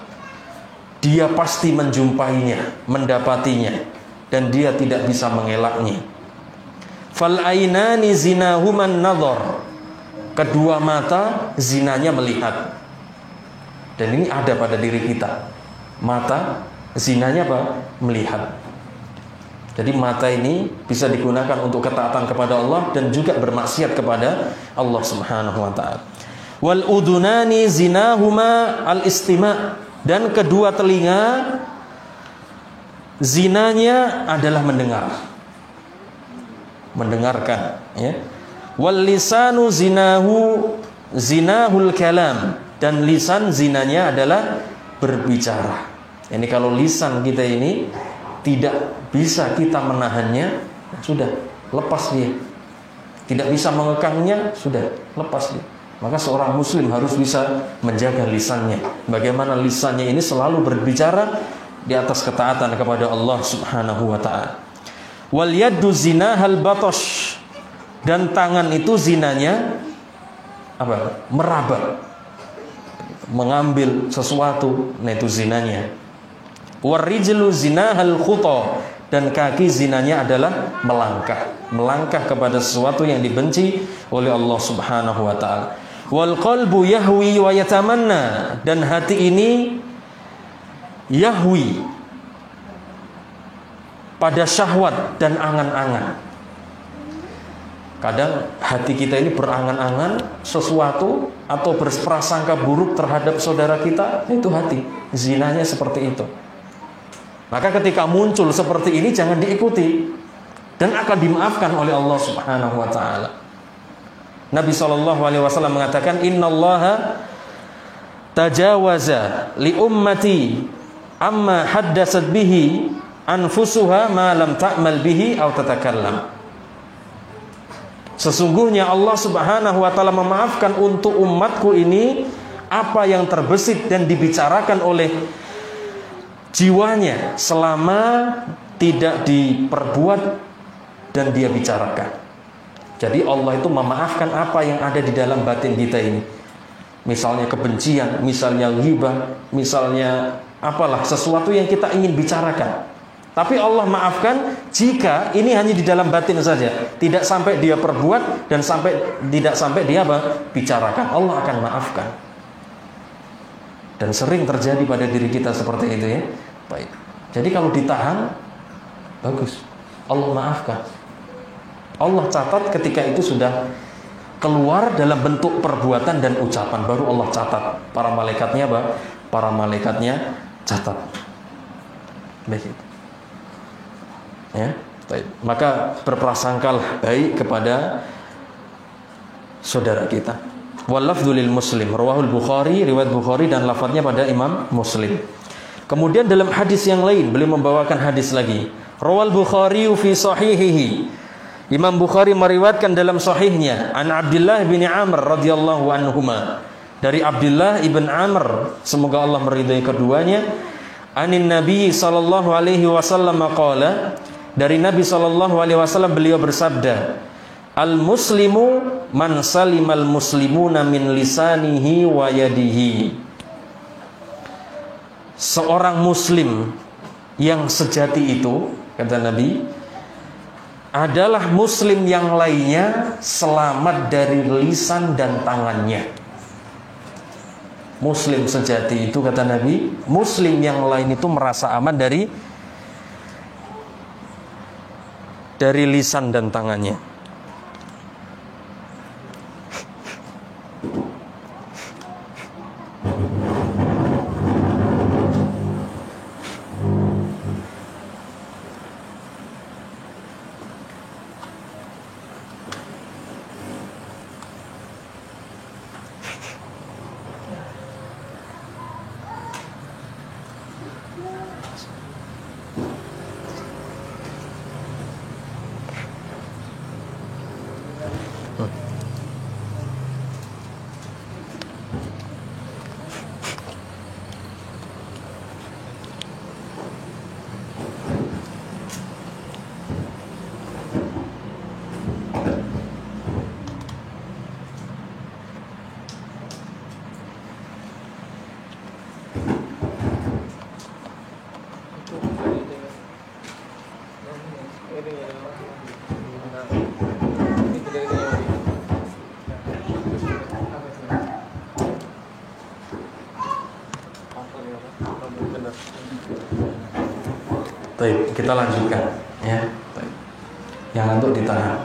S1: dia pasti menjumpainya, mendapatinya, dan dia tidak bisa mengelaknya. Fal ainani zinahuman nadhar, kedua mata zinanya melihat. Dan ini ada pada diri kita. Mata zinanya melihat. Jadi mata ini bisa digunakan untuk ketaatan kepada Allah dan juga bermaksiat kepada Allah Subhanahu wa taala. Wal udunani zinahuma al-istima', dan kedua telinga zinanya adalah mendengarkan, ya. Wal lisanu zinahul kalam, dan lisan zinanya adalah berbicara. Ini kalau lisan kita ini tidak bisa kita menahannya, sudah, lepas dia. Tidak bisa mengekangnya, sudah, lepas dia. Maka seorang muslim harus bisa menjaga lisannya. Bagaimana lisannya ini selalu berbicara di atas ketaatan kepada Allah Subhanahu wa ta'ala. Wal yaddu zinahal batosh, dan tangan itu zinanya apa? Meraba, mengambil sesuatu, nah itu zinanya. Warijlu zinahal khuta, dan kaki zinanya adalah melangkah kepada sesuatu yang dibenci oleh Allah Subhanahu wa ta'ala. Wal qalbu yahwi wa yatamanna, dan hati ini yahwi, pada syahwat dan angan-angan. Kadang hati kita ini berangan-angan sesuatu atau berprasangka buruk terhadap saudara kita, itu hati, zinanya seperti itu. Maka ketika muncul seperti ini jangan diikuti, dan akan dimaafkan oleh Allah Subhanahu wa ta'ala. Nabi SAW mengatakan, innallaha tajawaza li ummati amma haddasat bihi anfusuha ma lam ta'mal bihi aw tatakallam. Sesungguhnya Allah Subhanahu wa ta'ala memaafkan untuk umatku ini apa yang terbesit dan dibicarakan oleh jiwanya selama tidak diperbuat dan dia bicarakan. Jadi Allah itu memaafkan apa yang ada di dalam batin kita ini. Misalnya kebencian, misalnya ghibah, misalnya apalah sesuatu yang kita ingin bicarakan. Tapi Allah maafkan jika ini hanya di dalam batin saja, tidak sampai dia perbuat dan tidak sampai dia bicarakan. Allah akan maafkan. Dan sering terjadi pada diri kita seperti itu ya. Baik. Jadi kalau ditahan, bagus. Allah maafkan. Allah catat ketika itu sudah keluar dalam bentuk perbuatan dan ucapan, baru Allah catat. Para malaikatnya Para malaikatnya catat. Baik. Ya, baik. Maka berprasangkalah baik kepada saudara kita. Wal lafdzu lil Muslim, rawahul Bukhari, riwayat Bukhari dan lafadznya pada Imam Muslim. Kemudian dalam hadis yang lain beliau membawakan hadis lagi. Rawal Bukhari fi sahihihi. Imam Bukhari meriwayatkan dalam sahihnya an Abdullah bin Amr radhiyallahu anhuma. Dari Abdullah ibn Amr, semoga Allah meridai keduanya, anin Nabi sallallahu alaihi wasallam qala, dari Nabi sallallahu alaihi wasallam beliau bersabda, al-muslimu man salimal muslimuna min lisanihi wa yadihi. Seorang muslim yang sejati itu, kata Nabi, adalah muslim yang lainnya selamat dari lisan dan tangannya. Muslim sejati itu, kata Nabi, muslim yang lain itu merasa aman dari lisan dan tangannya. Baik, kita lanjutkan ya. Baik. Yang ngantuk ditahan.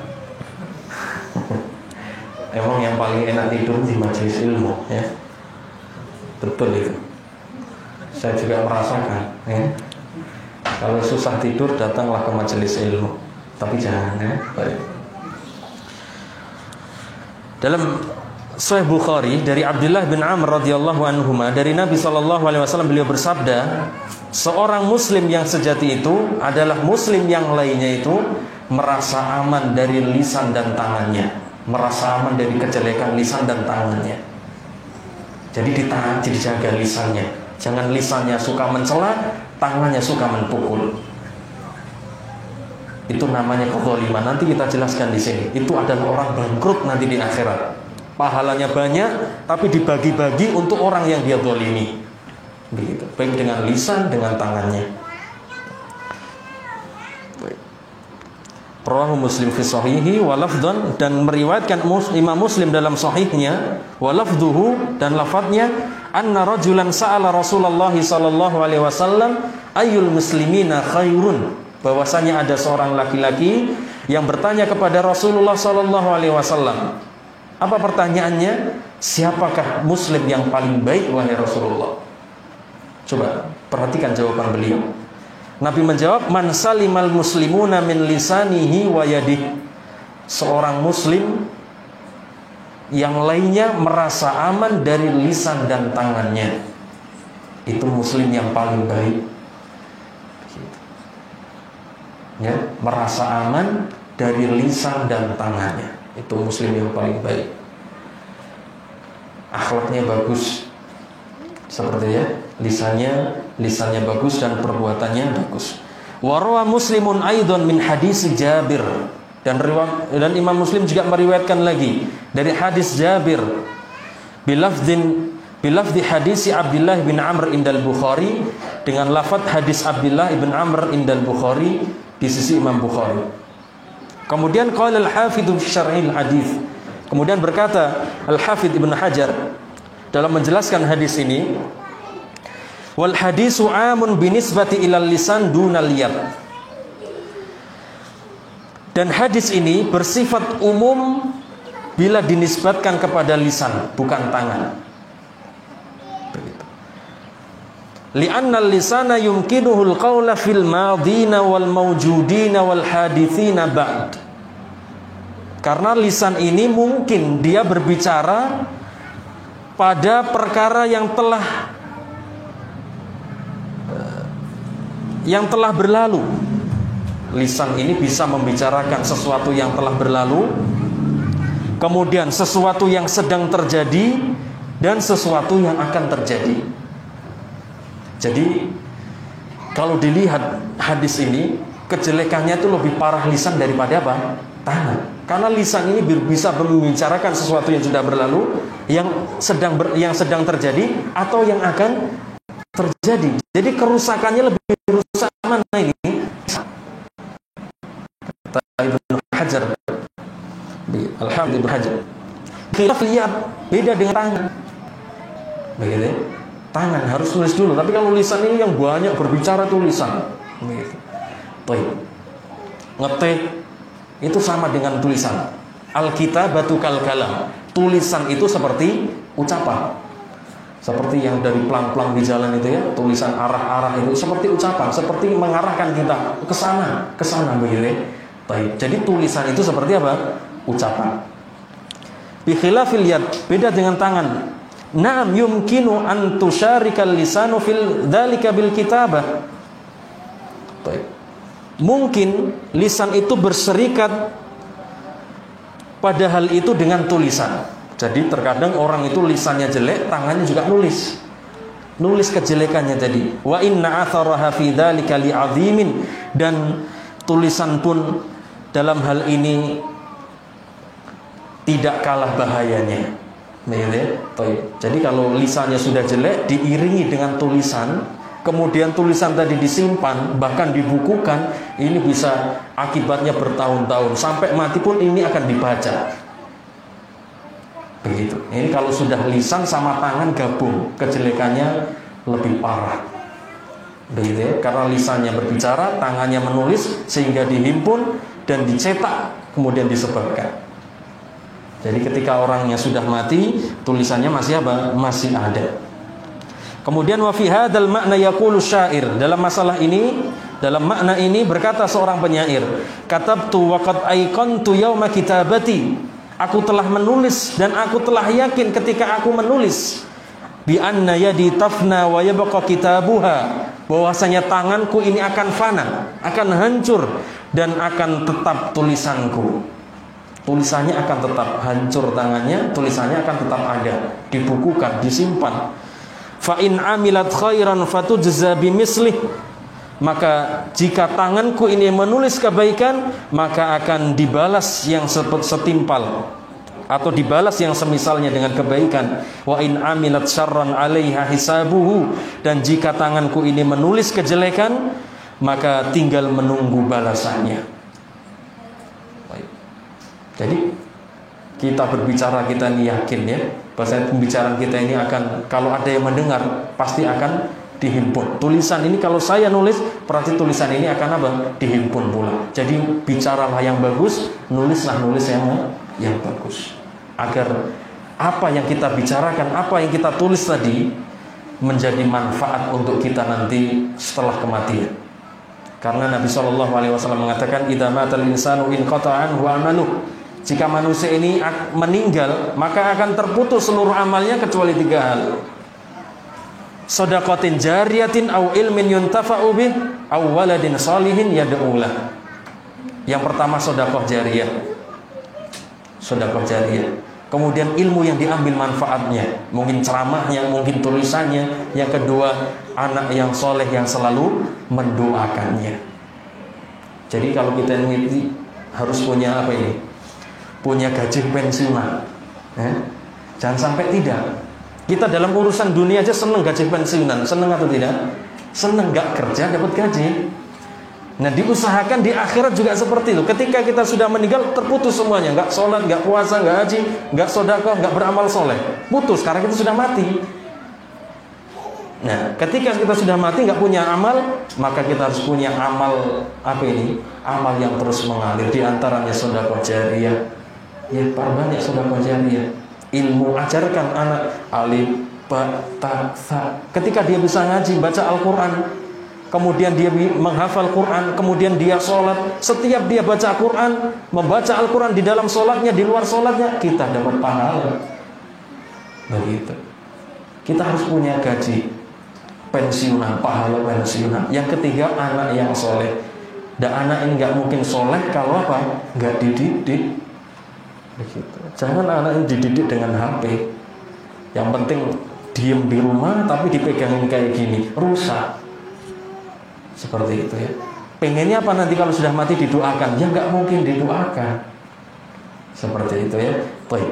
S1: Emang yang paling enak tidur di majelis ilmu ya. Betul itu. Saya juga merasakan ya. Kalau susah tidur datanglah ke majelis ilmu. Tapi jangan ya. Baik. Dalam Sahih Bukhari dari Abdullah bin Amr radhiyallahu anhuma, dari Nabi sallallahu alaihi wasallam beliau bersabda, Seorang muslim yang sejati itu adalah muslim yang lainnya itu merasa aman dari lisan dan tangannya, merasa aman dari kejelekan lisan dan tangannya. Jadi ditahan, dijaga lisannya. Jangan lisannya suka mencela, tangannya suka menpukul. Itu namanya kezaliman. Nanti kita jelaskan di sini. Itu adalah orang bangkrut nanti di akhirat. Pahalanya banyak, tapi dibagi-bagi untuk orang yang dia zalimi. Begitu. Baik dengan lisan, dengan tangannya. Rawahu Muslim fi sahihi wa lafdhan, dan meriwayatkan Imam Muslim dalam sahihnya wa lafdhuhu, dan lafadznya anna rajulan sa'ala Rasulullah sallallahu alaihi wasallam ayyul muslimina khairun, bahwasanya ada seorang laki-laki yang bertanya kepada Rasulullah sallallahu alaihi wasallam. Apa pertanyaannya? Siapakah muslim yang paling baik wahai Rasulullah? Coba perhatikan jawaban beliau. Nabi menjawab, man salimal muslimuna min lisanihi wa yadihi. Seorang muslim yang lainnya merasa aman dari lisan dan tangannya. Itu muslim yang paling baik. Ya, merasa aman dari lisan dan tangannya. Itu muslim yang paling baik. Akhlaknya bagus. Seperti ya, lisannya bagus dan perbuatannya bagus. Warwa Muslimun aidon min hadis Jabir, dan Imam Muslim juga meriwayatkan lagi dari hadis Jabir bilafdi hadis Abdullah bin Amr indal Bukhari, dengan lafaz hadis Abdullah bin Amr indal Bukhari di sisi Imam Bukhari. Kemudian qala al-Hafidz fi syarhil hadis, kemudian berkata Al-Hafidz Ibnu Hajar dalam menjelaskan hadis ini, wal hadisu amun binisbati ilal lisan dunal yad, dan hadis ini bersifat umum bila dinisbatkan kepada lisan, bukan tangan. Begitu. Li'anna lisana yumkinuhul qawla fil madina wal mawjudina wal hadithina ba'd. Karena lisan ini mungkin dia berbicara pada perkara yang telah berlalu. Lisan ini bisa membicarakan sesuatu yang telah berlalu, kemudian sesuatu yang sedang terjadi, dan sesuatu yang akan terjadi. Jadi kalau dilihat hadis ini, kejelekannya itu lebih parah lisan daripada apa? Tangan. Karena lisan ini bisa membicarakan sesuatu yang sudah berlalu, yang sedang terjadi, atau yang akan terjadi. Jadi kerusakannya lebih rusak mana ini? Kata Ibnu Hajar, Al-Hafidz Ibnu Hajar, khilaf lihat, beda dengan tangan. Begitu. Tangan harus tulis dulu, tapi kalau lisan ini yang banyak berbicara tulisan. Begitu. Ngetik itu sama dengan tulisan. Al-kitabatu kal kalam. Tulisan itu seperti ucapan. Seperti yang dari pelang-pelang di jalan itu ya, tulisan arah-arah itu seperti ucapan, seperti mengarahkan kita ke sana begitu ya. Baik. Jadi tulisan itu seperti apa? Ucapan. Bi khilafil yad, beda dengan tangan. Na'am yumkinu an tusyarikal lisanu fil dzalika bil kitabah. Baik. Mungkin lisan itu berserikat pada hal itu dengan tulisan. Jadi terkadang orang itu lisannya jelek, tangannya juga nulis kejelekannya tadi. Wa inna atharaha fi dzalika li'azimin, dan tulisan pun dalam hal ini tidak kalah bahayanya. Jadi kalau lisannya sudah jelek diiringi dengan tulisan, kemudian tulisan tadi disimpan, bahkan dibukukan, ini bisa akibatnya bertahun-tahun, sampai mati pun ini akan dibaca. Begitu. Ini kalau sudah lisan sama tangan gabung, kejelekannya lebih parah. Begitu ya? Karena lisannya berbicara, tangannya menulis, sehingga dihimpun dan dicetak, kemudian disebarkan. Jadi ketika orangnya sudah mati, tulisannya masih apa? Masih ada. Kemudian wa fi hadzal makna yaqulu syair, dalam masalah ini, dalam makna ini berkata seorang penyair, katabtu wa qad aiqantu yauma kitabati, aku telah menulis dan aku telah yakin ketika aku menulis, bi anna yadi tafna wa yabqa kitabuha, bahwasanya tanganku ini akan fana, akan hancur, dan akan tetap tulisanku. Tulisannya akan tetap hancur tangannya, tulisannya akan tetap ada, dibukukan, disimpan. Fa in amilat khairan fatujza bimislih. Maka jika tanganku ini menulis kebaikan, maka akan dibalas yang setimpal atau dibalas yang semisalnya dengan kebaikan. Wa in amilat syarran 'alaiha hisabuhu. Dan jika tanganku ini menulis kejelekan, maka tinggal menunggu balasannya. Baik. Jadi kita berbicara, kita ini yakin ya, bahwa pembicaraan kita ini akan, kalau ada yang mendengar, pasti akan dihimpun. Tulisan ini kalau saya nulis, berarti tulisan ini akan apa? Dihimpun pula. Jadi bicaralah yang bagus, nulis yang bagus. Agar apa yang kita bicarakan, apa yang kita tulis tadi menjadi manfaat untuk kita nanti setelah kematian. Karena Nabi SAW mengatakan, idza matal insanu inqata'a anhu amaluh. Jika manusia ini meninggal, maka akan terputus seluruh amalnya kecuali 3 hal. Shadaqatin jariyatin au ilmin yuntafa'u bih au waladin shalihin yad'ulah. Yang pertama sedekah jariyah. Sedekah jariyah. Kemudian ilmu yang diambil manfaatnya, mungkin ceramahnya, mungkin tulisannya. Yang kedua, anak yang soleh yang selalu mendoakannya. Jadi kalau kita ini harus punya apa ini? Punya gaji pensiunan. Jangan sampai tidak. Kita dalam urusan dunia aja seneng gaji pensiunan. Seneng atau tidak? Seneng, gak kerja dapat gaji. Nah, diusahakan di akhirat juga seperti itu. Ketika kita sudah meninggal, terputus semuanya. Gak sholat, gak puasa, gak haji, gak sedekah, gak beramal soleh. Putus karena kita sudah mati. Nah, ketika kita sudah mati gak punya amal, maka kita harus punya amal apa ini? Amal yang terus mengalir. Di antaranya sedekah jariyah. Ya, perbanyak sedekah jariyah. Ilmu, ajarkan anak alif, ba, ta, tha. Ketika dia bisa ngaji, baca Al-Quran, kemudian dia menghafal Quran, kemudian dia sholat. Setiap dia baca Quran, membaca Al-Quran di dalam sholatnya, di luar sholatnya, kita dapat pahala. Begitu. Kita harus punya gaji pensiunan, pahala pensiunan. Yang ketiga, anak yang soleh. Dan anak ini nggak mungkin soleh kalau apa? Nggak dididik. Begitu. Jangan anak ini dididik dengan HP. Yang penting diem di rumah tapi dipegangin kayak gini, rusak. Seperti itu ya. Pengennya apa nanti kalau sudah mati didoakan? Ya nggak mungkin didoakan. Seperti itu ya. Baik.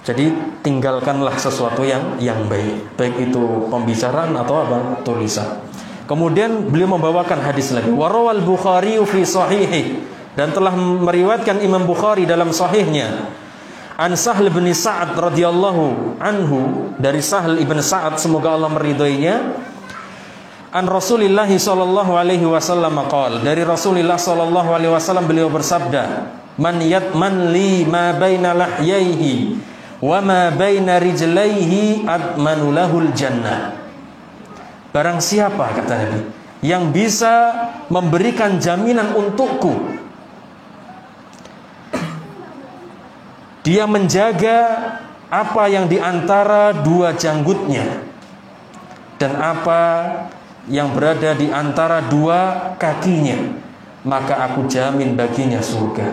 S1: Jadi tinggalkanlah sesuatu yang baik, baik itu pembicaraan atau apa? Tulisan. Kemudian beliau membawakan hadis lagi. Warawal Bukhari fi sahihi. Dan telah meriwayatkan Imam Bukhari dalam sahihnya an Sahl bin Sa'ad radhiyallahu anhu, dari Sahl ibn Sa'ad semoga Allah meridhoinya, an Rasulillah sallallahu alaihi wasallam qala, dari Rasulullah sallallahu alaihi wasallam beliau bersabda, man li ma baina lahyaihi wa ma baina rijlaihi admanu lahul jannah. Barang siapa, kata Nabi, yang bisa memberikan jaminan untukku, dia menjaga apa yang diantara 2 janggutnya dan apa yang berada di antara 2 kakinya, maka aku jamin baginya surga.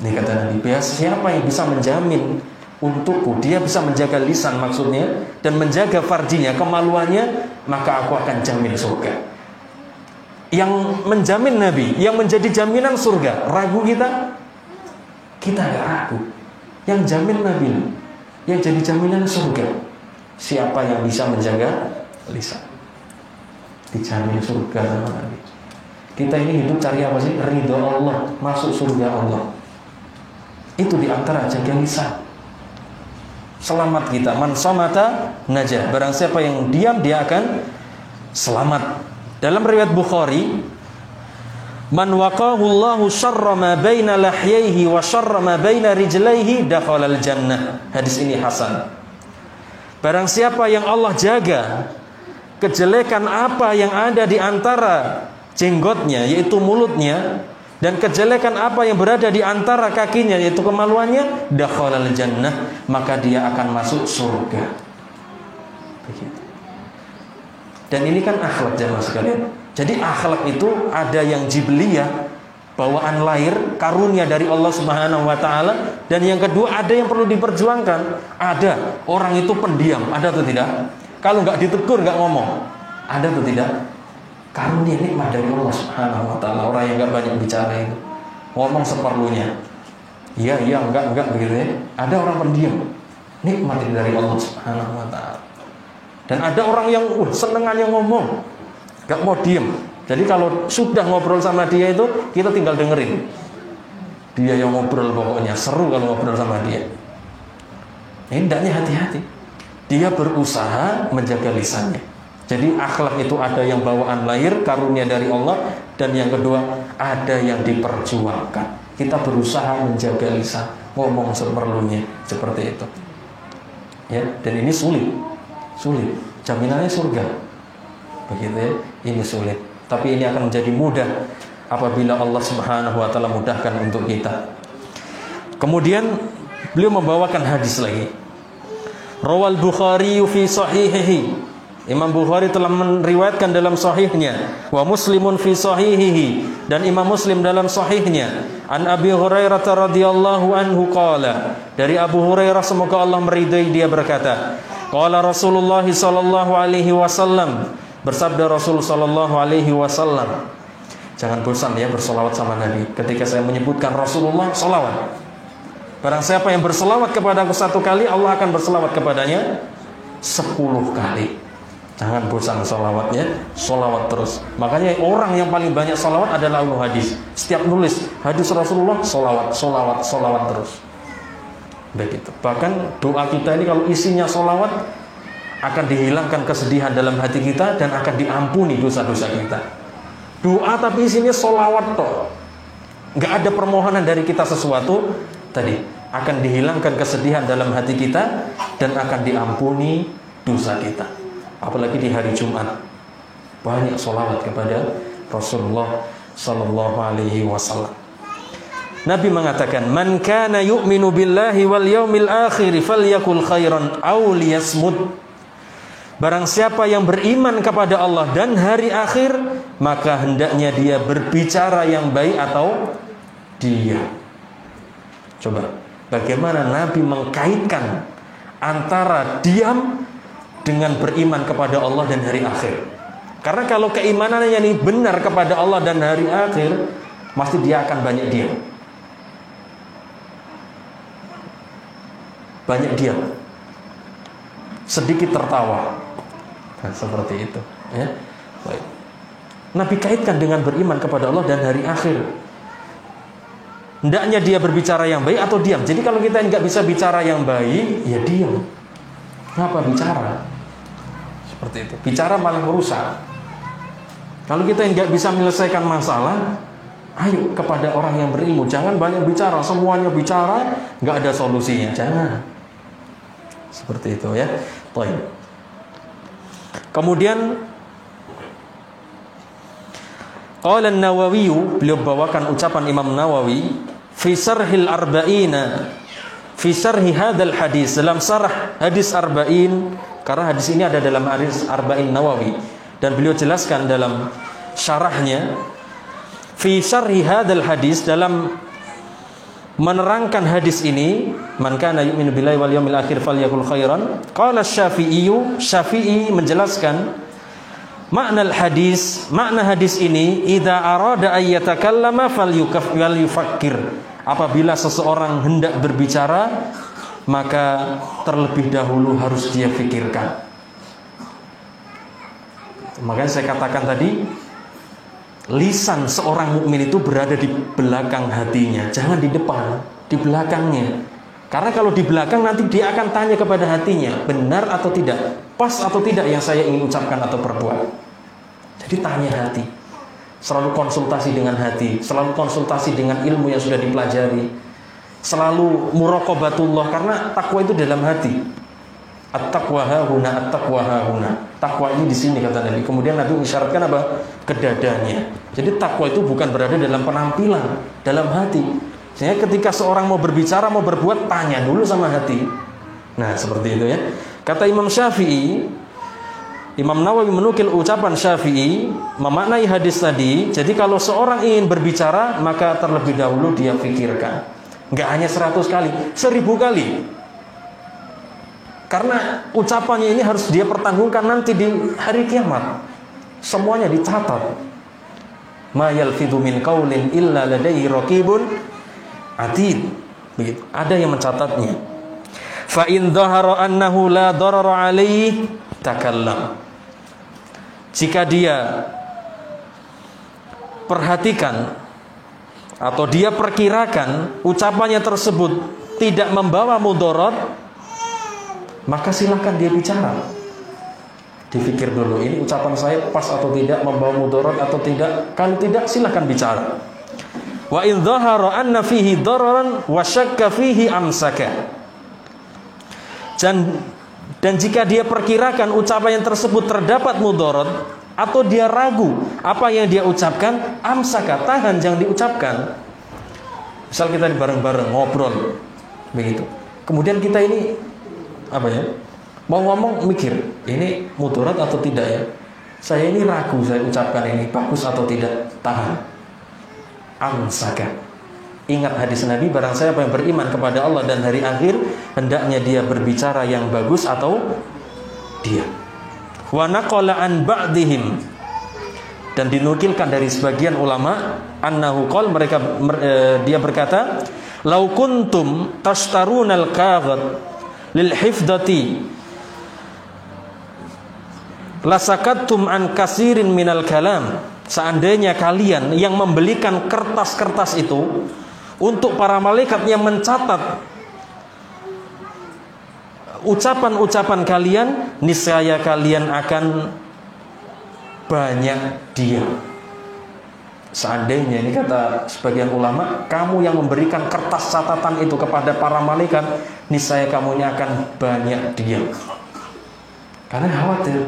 S1: Ini kata Nabi. Siapa yang bisa menjamin untukku, dia bisa menjaga lisan maksudnya, dan menjaga farjinya, kemaluannya, maka aku akan jamin surga. Yang menjamin Nabi, yang menjadi jaminan surga, ragu kita? Kita gak ragu. Yang jamin Nabi, yang jadi jaminan surga. Siapa yang bisa menjaga lisan, dijamin surga sama Nabi. Kita ini hidup cari apa sih? Ridho Allah, masuk surga Allah. Itu diantara jaga lisan. Selamat kita. Man somata najah. Barang siapa yang diam, dia akan selamat. Dalam riwayat Bukhari, man waqahu Allahu syarra ma baina lahyaihi wa syarra ma baina rijlaihi dakhalal jannah. Hadis ini hasan. Barang siapa yang Allah jaga kejelekan apa yang ada di antara jenggotnya, yaitu mulutnya, dan kejelekan apa yang berada di antara kakinya, yaitu kemaluannya, dakhalal jannah, maka dia akan masuk surga. Begitu. Dan ini kan akhlak jamaah sekalian. Jadi akhlak itu ada yang jibliyah, bawaan lahir, karunia dari Allah Subhanahu wa taala, dan yang kedua ada yang perlu diperjuangkan. Ada orang itu pendiam, ada atau tidak? Kalau nggak ditegur nggak ngomong, ada atau tidak? Karunia nikmat dari Allah Subhanahu wa taala. Orang yang nggak banyak bicara itu, ngomong seperlunya. Iya, enggak begitu ya. Ada orang pendiam, nikmat dari Allah Subhanahu wa taala. Dan ada orang yang senengannya ngomong, gak mau diem. Jadi kalau sudah ngobrol sama dia itu, kita tinggal dengerin. Dia yang ngobrol pokoknya, seru kalau ngobrol sama dia. Hendaknya hati-hati. Dia berusaha menjaga lisannya. Jadi akhlak itu ada yang bawaan lahir, karunia dari Allah. Dan yang kedua, ada yang diperjuangkan. Kita berusaha menjaga lisan, ngomong seperlunya, seperti itu. Ya, dan ini sulit. Jaminannya surga. Begitu ya, ini sulit. Tapi ini akan menjadi mudah apabila Allah Subhanahu wa taala mudahkan untuk kita. Kemudian beliau membawakan hadis lagi. Rawal Bukhari fi sahihihi. Imam Bukhari telah meriwayatkan dalam sahihnya, wa Muslimun fi sahihihi, dan Imam Muslim dalam sahihnya, an Abi Hurairah radhiyallahu anhu qala, dari Abu Hurairah semoga Allah meridai dia berkata, qala Rasulullah sallallahu alaihi wasallam, bersabda Rasul sallallahu alaihi wasallam. Jangan bosan ya bersolawat sama Nabi. Ketika saya menyebutkan Rasulullah, solawat. Barang siapa yang bersolawat kepada aku 1 kali, Allah akan bersolawat kepadanya 10 kali. Jangan bosan solawatnya, solawat terus. Makanya orang yang paling banyak solawat adalah ahlu hadis. Setiap nulis hadis Rasulullah, solawat terus. Begitu. Bahkan doa kita ini kalau isinya solawat, akan dihilangkan kesedihan dalam hati kita dan akan diampuni dosa-dosa kita. Doa tapi isinya solawat toh, nggak ada permohonan dari kita sesuatu, tadi akan dihilangkan kesedihan dalam hati kita dan akan diampuni dosa kita. Apalagi di hari Jumat, banyak solawat kepada Rasulullah Sallallahu Alaihi Wasallam. Nabi mengatakan, man kana yu'minu billahi wal yaumil akhir falyakul khairan aw liyasmut. Barang siapa yang beriman kepada Allah dan hari akhir, maka hendaknya dia berbicara yang baik atau diam. Coba, bagaimana Nabi mengkaitkan antara diam dengan beriman kepada Allah dan hari akhir. Karena kalau keimanannya ini benar kepada Allah dan hari akhir, pasti dia akan banyak diam. Banyak diam, sedikit tertawa. Nah, seperti itu ya. Baik. Nabi kaitkan dengan beriman kepada Allah dan hari akhir. Hendaknya dia berbicara yang baik atau diam. Jadi kalau kita nggak bisa bicara yang baik, ya diam. Kenapa bicara? Seperti itu. Bicara malah merusak. Kalau kita nggak bisa menyelesaikan masalah, ayo kepada orang yang berilmu. Jangan banyak bicara, semuanya bicara, nggak ada solusinya. Jangan. Seperti itu ya. Baik. Kemudian qala an-Nawawi, beliau bawakan ucapan Imam Nawawi fi sarhil arba'ina, fi sarhi hadzal hadis, dalam sarah hadis arba'in, karena hadis ini ada dalam hadis arba'in Nawawi, dan beliau jelaskan dalam syarahnya fi sarhi hadzal hadis, dalam menerangkan hadis ini, man kana yu'minu billahi wal yawmil akhir falyakul khairan. Qala Syafi'i menjelaskan makna hadis ini, idza arada ay yatakallama falyufakkir. Apabila seseorang hendak berbicara, maka terlebih dahulu harus dia fikirkan. Makanya saya katakan tadi, lisan seorang mukmin itu berada di belakang hatinya, jangan di depan, di belakangnya. Karena kalau di belakang nanti dia akan tanya kepada hatinya, benar atau tidak, pas atau tidak yang saya ingin ucapkan atau perbuat. Jadi tanya hati, selalu konsultasi dengan hati, selalu konsultasi dengan ilmu yang sudah dipelajari, selalu muraqabatullah, karena takwa itu dalam hati. At-taqwa hahuna, at-taqwa hahuna. Takwa ini di sini kata Nabi. Kemudian Nabi mengisyaratkan apa? Ke dadanya. Jadi takwa itu bukan berada dalam penampilan, dalam hati. Sehingga ketika seorang mau berbicara, mau berbuat, tanya dulu sama hati. Nah, seperti itu ya. Kata Imam Syafi'i, Imam Nawawi menukil ucapan Syafi'i memaknai hadis tadi. Jadi kalau seorang ingin berbicara, maka terlebih dahulu dia fikirkan. Enggak hanya 100 kali, 1000 kali. Karena ucapannya ini harus dia pertanggungkan nanti di hari kiamat. Semuanya dicatat. Ma yalfidhu min qaulin illa ladaihi raqibun atid. Begitu. Ada yang mencatatnya. Fa in dhahara annahu la darara alaihi takallam. Jika dia perhatikan atau dia perkirakan ucapannya tersebut tidak membawa mudarat, maka silahkan dia bicara. Dipikir dulu, ini ucapan saya pas atau tidak, membawa mudarat atau tidak. Kalau tidak, silahkan bicara. Wa in dhahara anna fihi dararan wa syakka fihi amsaka. Dan jika dia perkirakan ucapan yang tersebut terdapat mudarat atau dia ragu apa yang dia ucapkan, amsaka, tahan, jangan diucapkan. Misal kita bareng-bareng ngobrol begitu. Kemudian kita ini mau ngomong mikir, ini mudarat atau tidak ya? Saya ini ragu, saya ucapkan ini bagus atau tidak, tahan. Amsaka. Ingat hadis Nabi, barang siapa yang beriman kepada Allah dan hari akhir, hendaknya dia berbicara yang bagus atau diam. Wa naqala an ba'dihim, dan dinukilkan dari sebagian ulama, annahu qol, dia berkata, lau kuntum tashtarunal qaghat lil hifdati lasakattum an kasirin minal kalam. Seandainya kalian yang membelikan kertas-kertas itu untuk para malaikat yang mencatat ucapan-ucapan kalian, niscaya kalian akan banyak diam. Seandainya, ini kata sebagian ulama, kamu yang memberikan kertas catatan itu kepada para malaikat, niscaya kamunya akan banyak diam. Karena khawatir.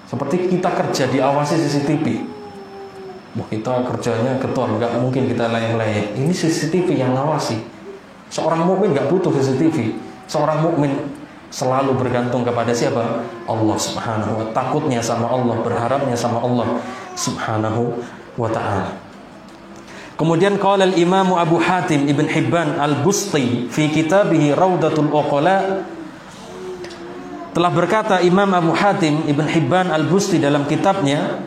S1: Seperti kita kerja diawasi CCTV. Wah, kita kerjanya getol, nggak mungkin kita layang-layang. Ini CCTV yang ngawasi. Seorang mukmin nggak butuh CCTV. Seorang mukmin selalu bergantung kepada siapa? Allah Subhanahu wa ta'ala. Takutnya sama Allah, berharapnya sama Allah Subhanahu wa ta'ala. Kemudian qala al-Imam Abu Hatim Ibn Hibban al-Busti fi kitabih Raudatul Uqala, telah berkata Imam Abu Hatim Ibn Hibban al-Busti dalam kitabnya,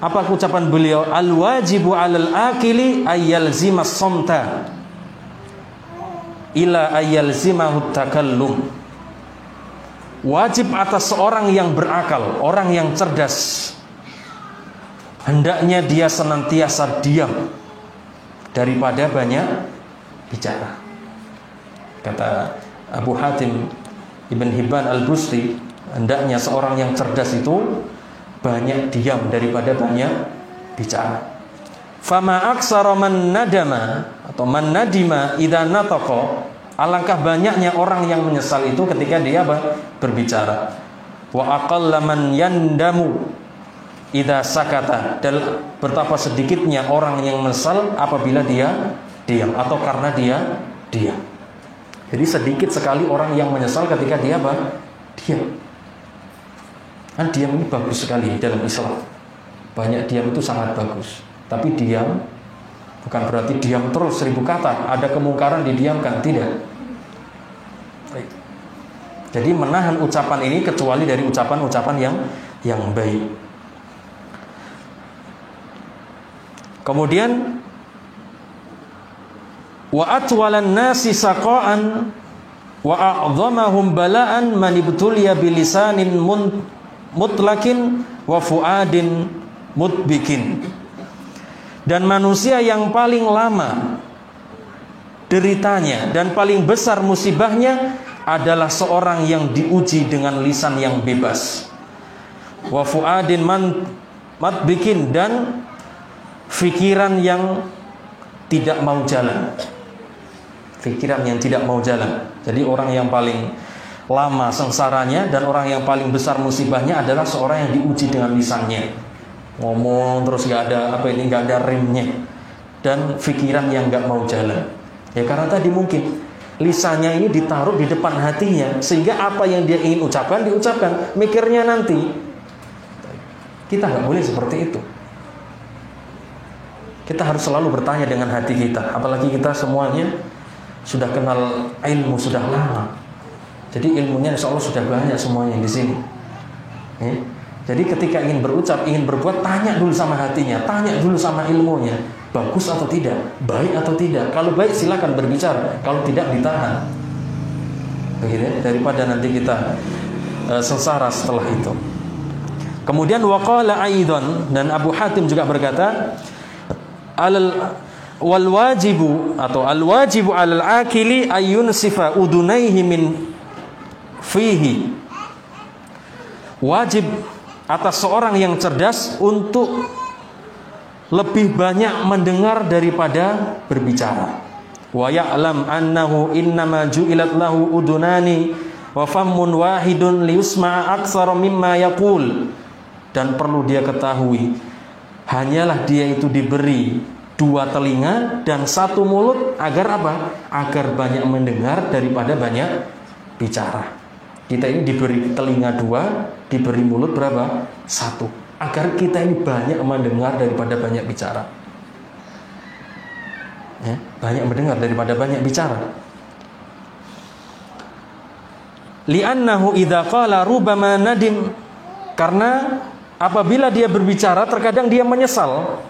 S1: apa ucapan beliau? Al-wajibu 'alal akili ayyalzima as-samta ila ayyalzimahu takallum. Wajib atas seorang yang berakal, orang yang cerdas, hendaknya dia senantiasa diam daripada banyak bicara. Kata Abu Hatim Ibn Hibban al-Busti, hendaknya seorang yang cerdas itu banyak diam daripada banyak bicara. Fama aksara man nadama atau man nadima idza nataqa, alangkah banyaknya orang yang menyesal itu ketika dia berbicara. Wa aqalla man yandamu idza sakata, dan betapa sedikitnya orang yang menyesal apabila dia diam atau karena dia diam. Jadi sedikit sekali orang yang menyesal ketika dia diam. Kan diam ini bagus sekali dalam Islam. Banyak diam itu sangat bagus. Tapi diam bukan berarti diam terus 1000 kata. Ada kemungkaran didiamkan, tidak. Jadi menahan ucapan ini kecuali dari ucapan-ucapan yang baik. Kemudian wa atwalan nasi saqaan wa a'dhamahum bala'an man ibtuliya bilisanin mutlakin wa fuadin mutbikin. Dan manusia yang paling lama deritanya dan paling besar musibahnya adalah seorang yang diuji dengan lisan yang bebas. Wa fuadin mutbikin, dan fikiran yang tidak mau jalan. Fikiran yang tidak mau jalan. Jadi orang yang paling lama sengsaranya dan orang yang paling besar musibahnya adalah seorang yang diuji dengan lisannya, ngomong terus nggak ada remnya, dan fikiran yang nggak mau jalan. Ya karena tadi mungkin lisannya ini ditaruh di depan hatinya, sehingga apa yang dia ingin ucapkan diucapkan, mikirnya nanti. Kita nggak boleh seperti itu. Kita harus selalu bertanya dengan hati kita. Apalagi kita semuanya sudah kenal ilmu sudah lama. Jadi ilmunya insya Allah sudah banyak semuanya di sini. Jadi ketika ingin berucap, ingin berbuat, tanya dulu sama hatinya, tanya dulu sama ilmunya. Bagus atau tidak, baik atau tidak. Kalau baik silakan berbicara, kalau tidak ditahan. Begitu ya? Daripada nanti kita sengsara setelah itu. Kemudian waqala aidan, dan Abu Hatim juga berkata, wal wajibu atau al wajibu alal akili ayun sifa udunaihi min fihi. Wajib atas seorang yang cerdas untuk lebih banyak mendengar daripada berbicara. Wa ya'lam annahu innama ju'ilat lahu udunani wa fammun wahidun liyusma'a aktsara mimma yaqul. Dan perlu dia ketahui, hanyalah dia itu diberi 2 telinga dan 1 mulut agar apa? Agar banyak mendengar daripada banyak bicara. Kita ini diberi telinga 2, diberi mulut berapa? 1. Agar kita ini banyak mendengar daripada banyak bicara. Ya, banyak mendengar daripada banyak bicara. Li'annahu idza qala rubama nadim, karena apabila dia berbicara terkadang dia menyesal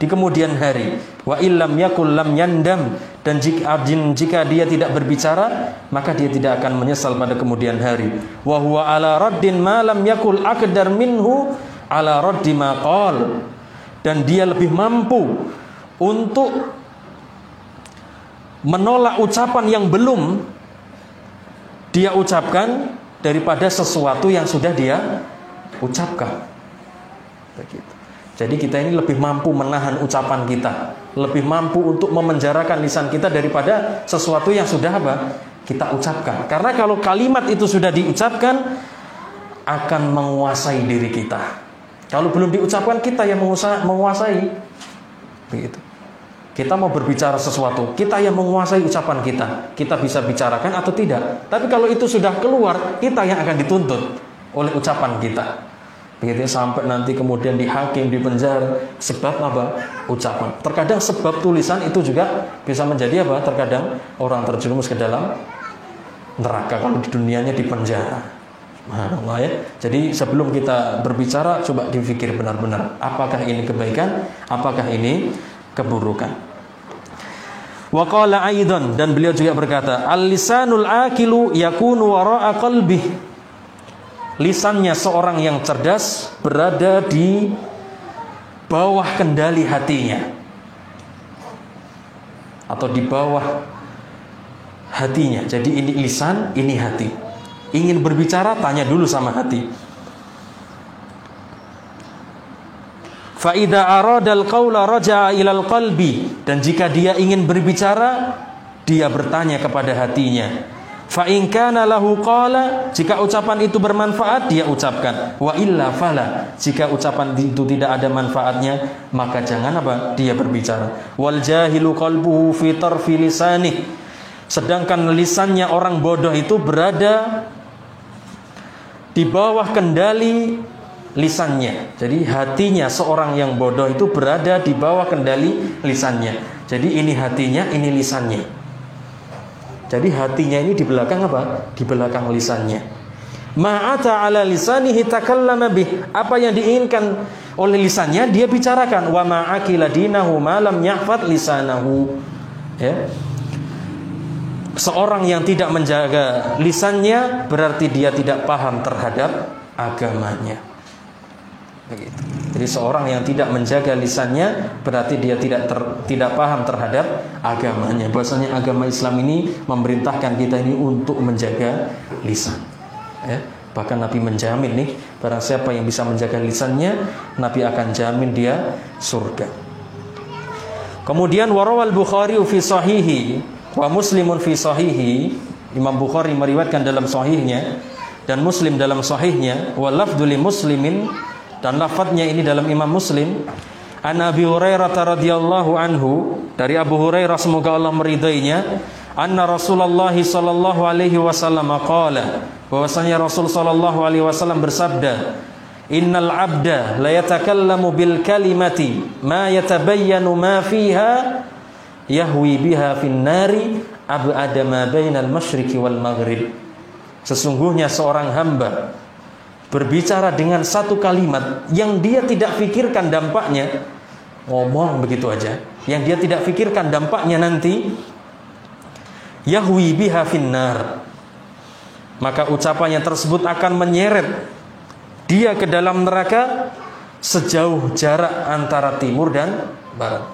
S1: di kemudian hari. Wa illam yakul lam yandam, dan jika dia tidak berbicara maka dia tidak akan menyesal pada kemudian hari. Wa huwa ala raddin ma lam yakul aqdar minhu ala raddi ma qal, dan dia lebih mampu untuk menolak ucapan yang belum dia ucapkan daripada sesuatu yang sudah dia ucapkan. Begitu. Jadi kita ini lebih mampu menahan ucapan kita, lebih mampu untuk memenjarakan lisan kita daripada sesuatu yang sudah apa? Kita ucapkan. Karena kalau kalimat itu sudah diucapkan akan menguasai diri kita. Kalau belum diucapkan kita yang menguasai. Begitu. Kita mau berbicara sesuatu, kita yang menguasai ucapan kita. Kita bisa bicarakan atau tidak. Tapi kalau itu sudah keluar, kita yang akan dituntut oleh ucapan kita. Begitu, sampai nanti kemudian dihakim, dipenjara. Sebab apa? Ucapan. Terkadang sebab tulisan itu juga bisa menjadi apa? Terkadang orang terjerumus ke dalam neraka kalau di dunianya dipenjara. Subhanallah ya. Jadi sebelum kita berbicara, coba dipikir benar-benar, apakah ini kebaikan, apakah ini keburukan. Wa qala aidan, dan beliau juga berkata, al-lisanul akilu yakunu wara'a qalbih. Lisannya seorang yang cerdas berada di bawah kendali hatinya, atau di bawah hatinya. Jadi ini lisan, ini hati. Ingin berbicara, tanya dulu sama hati. Fa idza arada al-qaula raja'a ilal qalbi, dan jika dia ingin berbicara, dia bertanya kepada hatinya. Fa in kana lahu qala, jika ucapan itu bermanfaat dia ucapkan. Wa illa fala, jika ucapan itu tidak ada manfaatnya maka jangan apa? Dia berbicara. Wal jahilu qalbuhu fi tarfi lisanih, sedangkan lisannya orang bodoh itu berada di bawah kendali lisannya. Jadi hatinya seorang yang bodoh itu berada di bawah kendali lisannya. Jadi ini hatinya, ini lisannya. Jadi hatinya ini di belakang apa? Di belakang lisannya. Ma'ata ala lisanihi takallama bih, apa yang diinginkan oleh lisannya dia bicarakan. Wa ma'akila dinahu ma lam yahfad lisanahu. Ya. Seorang yang tidak menjaga lisannya berarti dia tidak paham terhadap agamanya. Begitu. Jadi seorang yang tidak menjaga lisannya berarti dia tidak paham terhadap agamanya. Bahwasanya agama Islam ini memerintahkan kita ini untuk menjaga lisan. Ya. Bahkan Nabi menjamin nih, barang siapa yang bisa menjaga lisannya, Nabi akan jamin dia surga. Kemudian warawal Bukhari fi sahihi wa Muslimun fi sahihi, Imam Bukhari meriwayatkan dalam sahihnya dan Muslim dalam sahihnya, wa lafdzu li Muslimin, dan lafadznya ini dalam Imam Muslim, an Abi Hurairah radhiyallahu anhu, dari Abu Hurairah semoga Allah meridainya, anna Rasulullah sallallahu alaihi wasallam qala, bahwasanya Rasul sallallahu alaihi wasallam bersabda, innal abda la yatakallamu bil kalimati ma yatabayyanu ma fiha yahwi biha fin nari ab'ada ma bainal masyriqi wal maghrib. Sesungguhnya seorang hamba berbicara dengan satu kalimat yang dia tidak pikirkan dampaknya, ngomong begitu aja, yang dia tidak pikirkan dampaknya nanti, yahwi biha finnar, maka ucapannya tersebut akan menyeret dia ke dalam neraka sejauh jarak antara timur dan barat.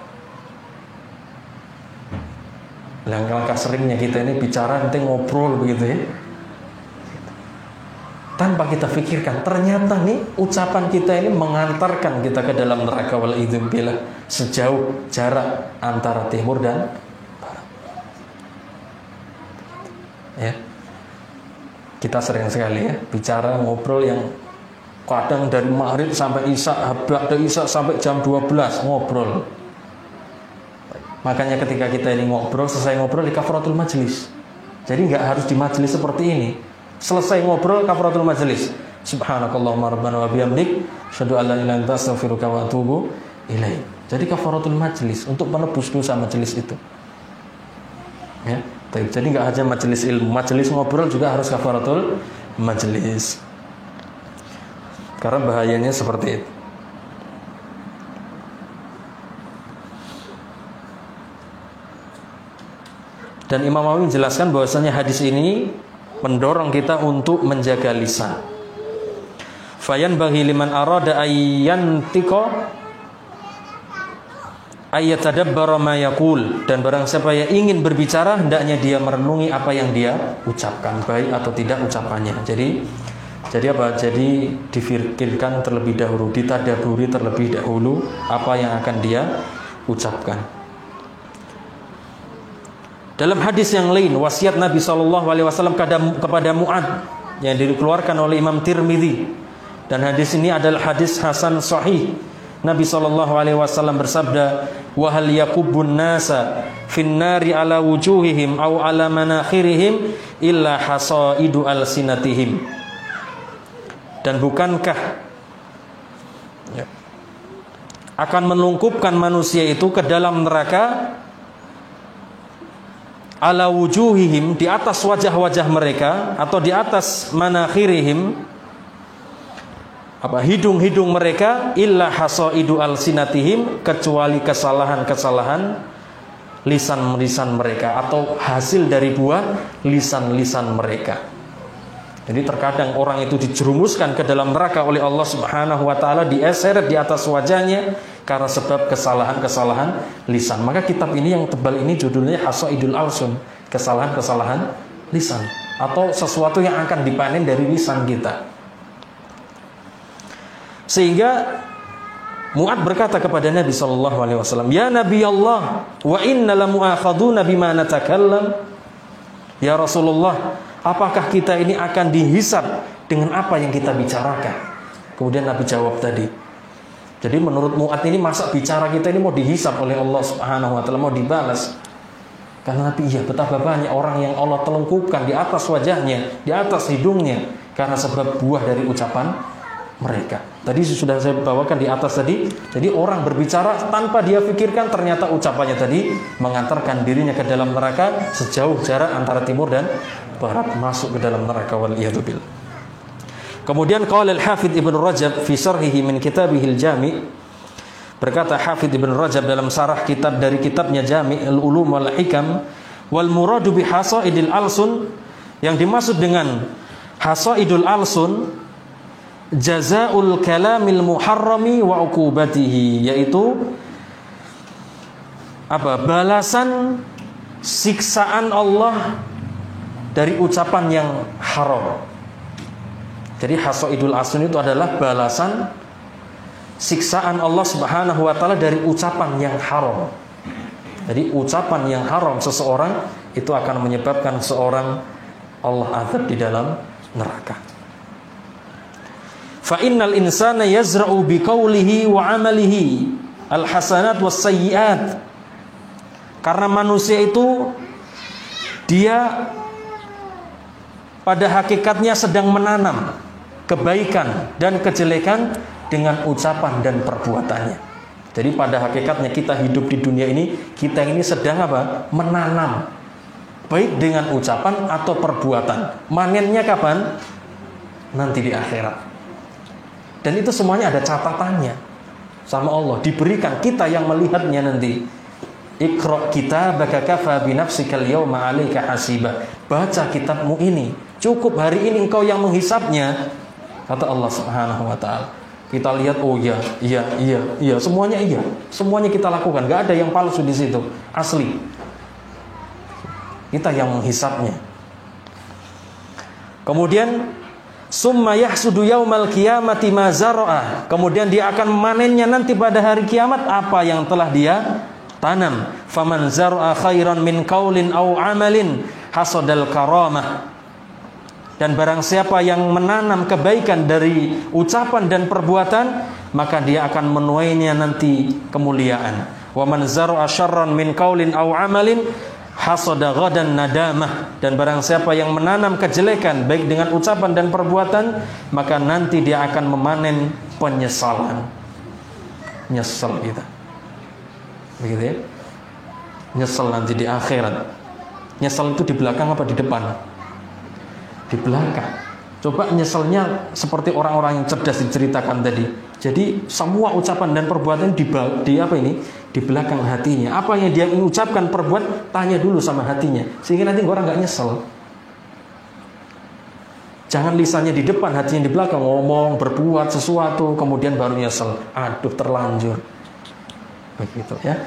S1: Langkah seringnya kita ini bicara nanti ngobrol begitu ya, tanpa kita pikirkan ternyata nih ucapan kita ini mengantarkan kita ke dalam neraka wal'idzubillah sejauh jarak antara timur dan barat. Ya, kita sering sekali ya bicara ngobrol yang kadang dari maghrib sampai isya, dari isya sampai jam 12 ngobrol. Makanya ketika kita ini ngobrol, selesai ngobrol di kafaratul majlis. Jadi nggak harus di majlis seperti ini. Selesai ngobrol kafaratul majlis. Subhanakallahumma rabbana wa bihamdik, asyhadu an la ilaha illa anta astaghfiruka wa atubu ilaik. Jadi kafaratul majlis untuk menebus dosa majlis itu. Ya, baik. Jadi nggak hanya majlis ilmu, majlis ngobrol juga harus kafaratul majlis. Karena bahayanya seperti itu. Dan Imam Nawawi menjelaskan bahwasanya hadis ini mendorong kita untuk menjaga lisan. Fayan bagi liman arada ayyantiqa ayatadabbara ma yaqul, dan barang siapa yang ingin berbicara hendaknya dia merenungi apa yang dia ucapkan, baik atau tidak ucapannya. Jadi apa? Jadi difikirkan terlebih dahulu, ditadaburi terlebih dahulu apa yang akan dia ucapkan. Dalam hadis yang lain, wasiat Nabi SAW kepada Mu'ad yang dikeluarkan oleh Imam Tirmidzi, dan hadis ini adalah hadis hasan sahih. Nabi SAW bersabda, wa hal yakubbun nasa fin nari ala wujuhihim aw ala manakhirihim illa hasaidu alsinatihim. Dan bukankah akan melungkupkan manusia itu ke dalam neraka ala wujuhihim, di atas wajah-wajah mereka, atau di atas manakhirihim, hidung-hidung mereka, illa hasaidu alsinatihim, kecuali kesalahan-kesalahan lisan-lisan mereka, atau hasil dari buah lisan-lisan mereka. Jadi terkadang orang itu dijerumuskan ke dalam neraka oleh Allah Subhanahu wa taala, dieseret di atas wajahnya karena sebab kesalahan-kesalahan lisan. Maka kitab ini yang tebal ini judulnya Hasaidul Alsun, kesalahan-kesalahan lisan, atau sesuatu yang akan dipanen dari lisan kita. Sehingga Mu'ad berkata kepada Nabi SAW, ya Nabi Allah, wa inna lamu'akhaduna bima natakallam. Ya Rasulullah, apakah kita ini akan dihisab dengan apa yang kita bicarakan? Kemudian Nabi jawab tadi. Jadi menurut Mu'ad ini, masa bicara kita ini mau dihisab oleh Allah Subhanahu wa taala, mau dibalas? Karena Nabi, iya, betapa banyak orang yang Allah telungkupkan di atas wajahnya, di atas hidungnya, karena sebab buah dari ucapan mereka. Tadi sudah saya bawakan di atas tadi. Jadi orang berbicara tanpa dia pikirkan, ternyata ucapannya tadi mengantarkan dirinya ke dalam neraka sejauh jarak antara timur dan barat, masuk ke dalam neraka wal'iyadzubillah. Kemudian qala al-Hafidz Ibnu Rajab fi syarhihi min kitabihil Jami', berkata Hafidz Ibnu Rajab dalam sarah kitab dari kitabnya Jami' al-Ulum wal Hikam, wal muradu bi hasaidil alsun, yang dimaksud dengan hasaidul alsun jazaa'ul kalamil muharrami wa uqubatihi, yaitu balasan siksaan Allah dari ucapan yang haram. Jadi hasaidul alsun itu adalah balasan siksaan Allah Subhanahu wa taala dari ucapan yang haram. Jadi ucapan yang haram seseorang itu akan menyebabkan seorang Allah azab di dalam neraka. Fa innal insana yazra'u biqaulihi wa 'amalihi alhasanat was sayyi'at. Karena manusia itu dia pada hakikatnya sedang menanam kebaikan dan kejelekan dengan ucapan dan perbuatannya. Jadi pada hakikatnya kita hidup di dunia ini, kita ini sedang apa? Menanam, baik dengan ucapan atau perbuatan. Manennya kapan? Nanti di akhirat. Dan itu semuanya ada catatannya sama Allah, diberikan kita yang melihatnya nanti. Iqra kitabaka kafa bi nafsikal yawma 'alaika hasiba. Baca kitabmu ini, cukup hari ini engkau yang menghisapnya, kata Allah Subhanahu wa taala. Kita lihat, oh iya, semuanya iya. Semuanya kita lakukan, enggak ada yang palsu di situ, asli. Kita yang menghisapnya. Kemudian summa yahsudu yaumal qiyamati ma zara'a. Kemudian dia akan menanennya nanti pada hari kiamat apa yang telah dia tanam. Faman zara'a khairan min qaulin aw amalin hasadal karamah. Dan barang siapa yang menanam kebaikan dari ucapan dan perbuatan, maka dia akan menuainya nanti kemuliaan. Wa man zara'a syarran min qaulin aw amalin hasada ghadan nadamah. Dan barang siapa yang menanam kejelekan baik dengan ucapan dan perbuatan, maka nanti dia akan memanen penyesalan. Nyesel kita. Begitu ya? Nyesel nanti di akhirat. Nyesel itu di belakang apa di depan? Di belakang. Coba nyeselnya seperti orang-orang yang cerdas diceritakan tadi. Jadi semua ucapan dan perbuatan di apa ini? Di belakang hatinya. Apa yang dia mengucapkan, perbuat, tanya dulu sama hatinya, sehingga nanti orang nggak nyesel. Jangan lisannya di depan, hatinya di belakang, ngomong, berbuat sesuatu, kemudian baru nyesel. Aduh, terlanjur. Begitu ya.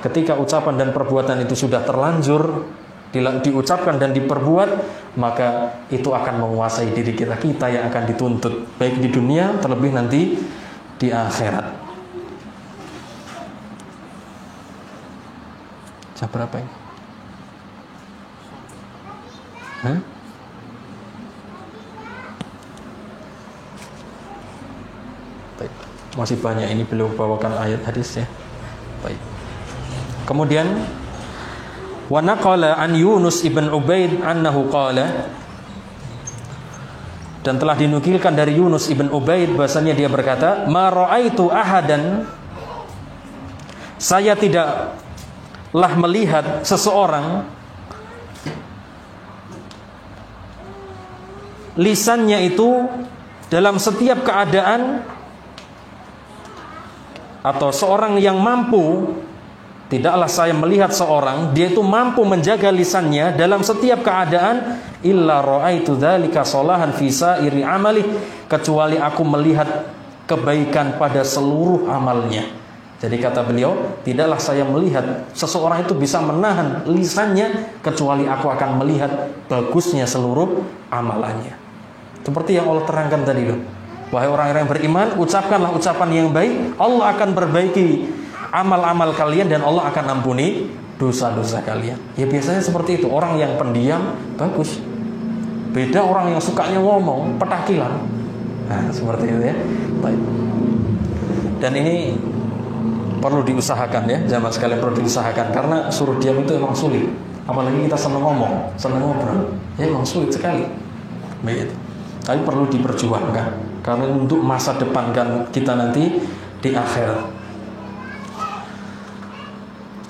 S1: Ketika ucapan dan perbuatan itu sudah terlanjur diucapkan dan diperbuat, maka itu akan menguasai diri kita. Kita yang akan dituntut, baik di dunia, terlebih nanti di akhirat. Jam berapa ini? Baik. Masih banyak ini, beliau bawakan ayat hadis ya. Baik. Kemudian wa naqala an Yunus ibn Ubaid annahu qala, dan telah dinukilkan dari Yunus ibn Ubaid bahasanya dia berkata, ma ra'aitu ahadan, saya tidaklah melihat seseorang lisannya itu dalam setiap keadaan, atau seorang yang mampu, tidaklah saya melihat seorang dia itu mampu menjaga lisannya dalam setiap keadaan, illa ra'aitu dzalika sholahan fi sa'iri amali, kecuali aku melihat kebaikan pada seluruh amalnya. Jadi kata beliau, tidaklah saya melihat seseorang itu bisa menahan lisannya kecuali aku akan melihat bagusnya seluruh amalannya. Seperti yang Allah terangkan tadi loh. Wahai orang-orang yang beriman, ucapkanlah ucapan yang baik, Allah akan perbaiki amal-amal kalian dan Allah akan ampuni dosa-dosa kalian. Ya biasanya seperti itu. Orang yang pendiam bagus. Beda orang yang sukanya ngomong, petakilan. Nah, seperti itu ya. Baik. Dan ini perlu diusahakan ya, jamaah sekalian, perlu diusahakan, karena suruh diam itu emang sulit. Apalagi kita senang ngomong, senang ngobrol. Ya emang sulit sekali. Begitu. Tapi perlu diperjuangkan karena untuk masa depan kan kita nanti di akhirat.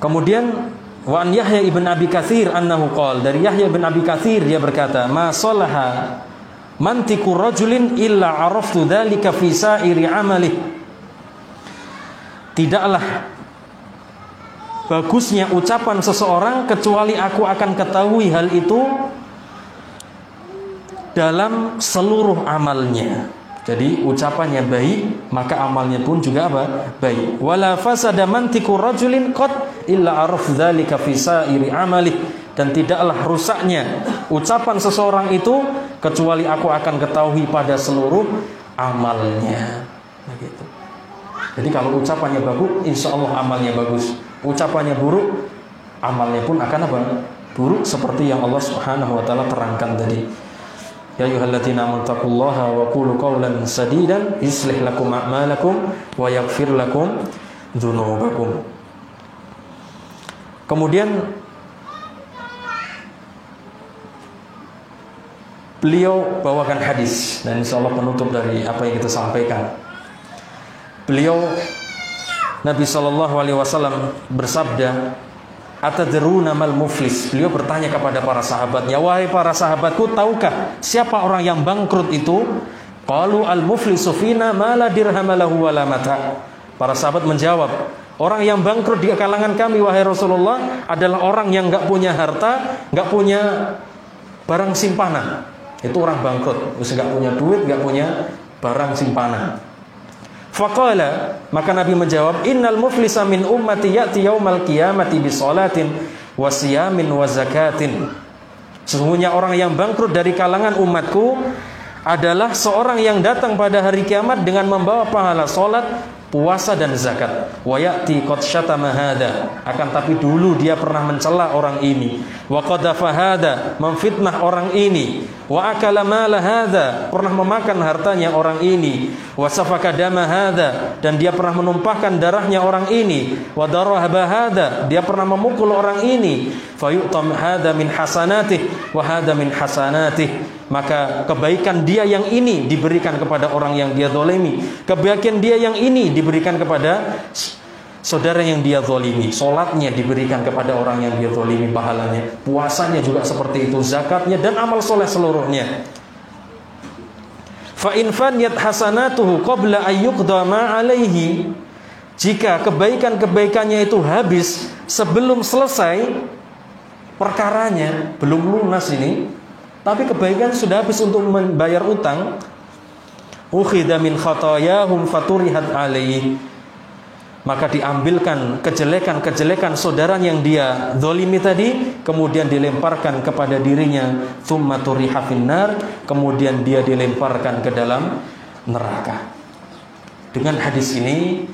S1: Kemudian wa an Yahya ibn Abi Katsir annahu qala, dari Yahya ibn Abi Katsir dia berkata, ma salaha mantiqu rajulin illa araftu dzalika fi sa'iri amali. Tidaklah bagusnya ucapan seseorang kecuali aku akan ketahui hal itu dalam seluruh amalnya. Jadi ucapannya baik, maka amalnya pun juga apa? Baik. Wala fasada mantiqu rajulin qad illa araf dzalika fi sa'iri amali. Dan tidaklah rusaknya ucapan seseorang itu kecuali aku akan ketahui pada seluruh amalnya. Begitu. Jadi kalau ucapannya bagus, insya Allah amalnya bagus. Ucapannya buruk, amalnya pun akan apa? Buruk, seperti yang Allah Subhanahu wa taala terangkan tadi. Ya ayyuhalladzina amanu taqullaha wa qulu qawlan sadidan yuslih lakum a'malakum wa yaghfir lakum dzunubakum. Kemudian beliau bawakan hadis, dan insya Allah penutup dari apa yang kita sampaikan. Beliau, Nabi SAW bersabda, atadruna mal muflis. Beliau bertanya kepada para sahabatnya, wahai para sahabatku, tahukah siapa orang yang bangkrut itu? Qalu al muflisu fina ma la dirham lahu wala mata. Para sahabat menjawab, orang yang bangkrut di kalangan kami wahai Rasulullah adalah orang yang enggak punya harta, enggak punya barang simpanan. Itu orang bangkrut, enggak punya duit, enggak punya barang simpanan. Faqala, maka Nabi menjawab, innal muflisa min ummati ya'ti yaumal qiyamati bi sholatin wa siyamin wa zakatin. Sesungguhnya orang yang bangkrut dari kalangan umatku adalah seorang yang datang pada hari kiamat dengan membawa pahala salat, puasa dan zakat. Wa ya'ti qad syatama hada, akan tapi dulu dia pernah mencela orang ini. Wa qadafa hada, memfitnah orang ini. Wa akala mala hada, pernah memakan hartanya orang ini. Wa safaka dama hada, dan dia pernah menumpahkan darahnya orang ini. Wa darahaba hada, dia pernah memukul orang ini. Fa yu'tam hada min hasanatih wa hada min hasanatih. Maka kebaikan dia yang ini diberikan kepada orang yang dia zalimi, kebaikan dia yang ini diberikan kepada saudara yang dia zalimi. Salatnya diberikan kepada orang yang dia zalimi pahalanya, puasanya juga seperti itu, zakatnya dan amal soleh seluruhnya. Fa in faniyat hasanatuhu qabla an yuqda ma alaihi, jika kebaikan-kebaikannya itu habis sebelum selesai perkaranya, belum lunas ini, tapi kebaikan sudah habis untuk membayar utang, ukhidha min khatayahum faturihat alaihi, maka diambilkan kejelekan-kejelekan saudara yang dia zalimi tadi, kemudian dilemparkan kepada dirinya, thumma turiha finnar, kemudian dia dilemparkan ke dalam neraka. Dengan hadis ini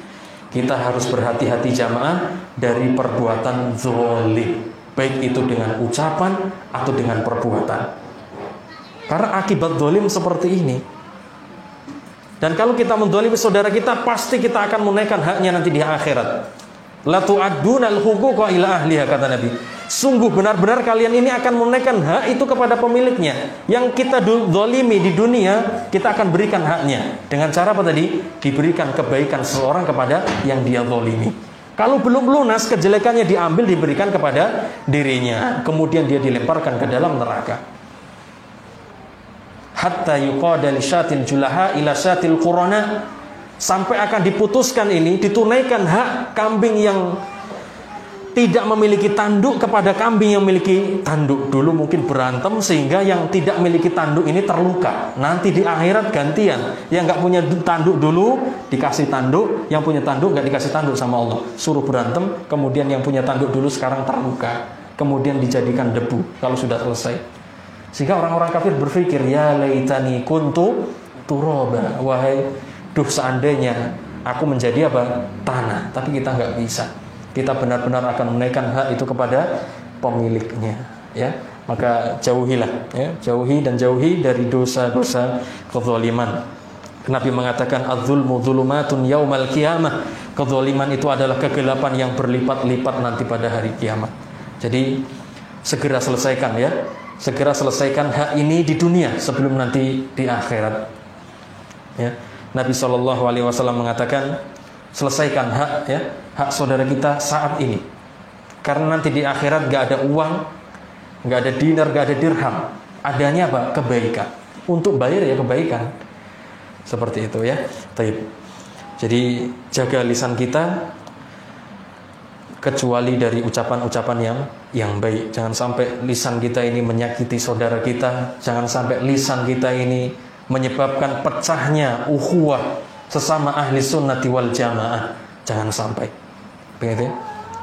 S1: kita harus berhati-hati jamaah dari perbuatan zalim, baik itu dengan ucapan atau dengan perbuatan. Karena akibat zalim seperti ini. Dan kalau kita menzalimi saudara kita, pasti kita akan menunaikan haknya nanti di akhirat. La tu'addunal huquqa ila ahliha, kata Nabi. Sungguh benar-benar kalian ini akan menunaikan hak itu kepada pemiliknya. Yang kita zalimi di dunia, kita akan berikan haknya. Dengan cara apa tadi? Diberikan kebaikan seseorang kepada yang dia zalimi. Kalau belum lunas, kejelekannya diambil, diberikan kepada dirinya. Kemudian dia dilemparkan ke dalam neraka. Hatta yuqada li syatil julaha ila syatil qurana, sampai akan diputuskan ini, ditunaikan hak kambing yang tidak memiliki tanduk kepada kambing yang memiliki tanduk. Dulu mungkin berantem sehingga yang tidak memiliki tanduk ini terluka. Nanti di akhirat gantian, yang nggak punya tanduk dulu dikasih tanduk, yang punya tanduk nggak dikasih tanduk sama Allah, suruh berantem. Kemudian yang punya tanduk dulu sekarang terluka, kemudian dijadikan debu kalau sudah selesai. Sehingga orang-orang kafir berpikir, ya laitani kuntu turaba, wahai duh seandainya aku menjadi apa? Tanah. Tapi kita nggak bisa. Kita benar-benar akan menaikkan hak itu kepada pemiliknya, ya. Maka jauhilah, ya, jauhi dari dosa-dosa kezaliman. Nabi mengatakan az-zulmu dzulumatun yaumal qiyamah. Kezaliman itu adalah kegelapan yang berlipat-lipat nanti pada hari kiamat. Jadi segera selesaikan, ya. Segera selesaikan hak ini di dunia sebelum nanti di akhirat. Ya. Nabi SAW mengatakan, selesaikan hak, ya, hak saudara kita saat ini. Karena nanti di akhirat gak ada uang, gak ada dinar, gak ada dirham. Adanya apa? Kebaikan. Untuk bayar ya kebaikan. Seperti itu, ya. Taib. Jadi jaga lisan kita, kecuali dari ucapan-ucapan yang baik. Jangan sampai lisan kita ini menyakiti saudara kita. Jangan sampai lisan kita ini menyebabkan pecahnya ukhuwah sesama ahli sunnati wal jamaah. Jangan sampai. Begitu ya?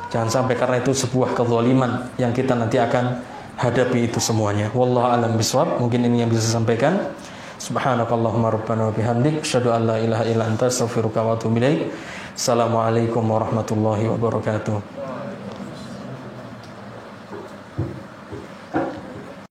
S1: Jangan sampai, karena itu sebuah kezaliman yang kita nanti akan hadapi itu semuanya. Wallahu a'lam bishawab. Mungkin ini yang bisa saya sampaikan. Subhanakallahumma rabbana wa bihamdik, asyhadu an la ilaha illa anta, astaghfiruka wa atubu ilaik. Assalamualaikum warahmatullahi wabarakatuh.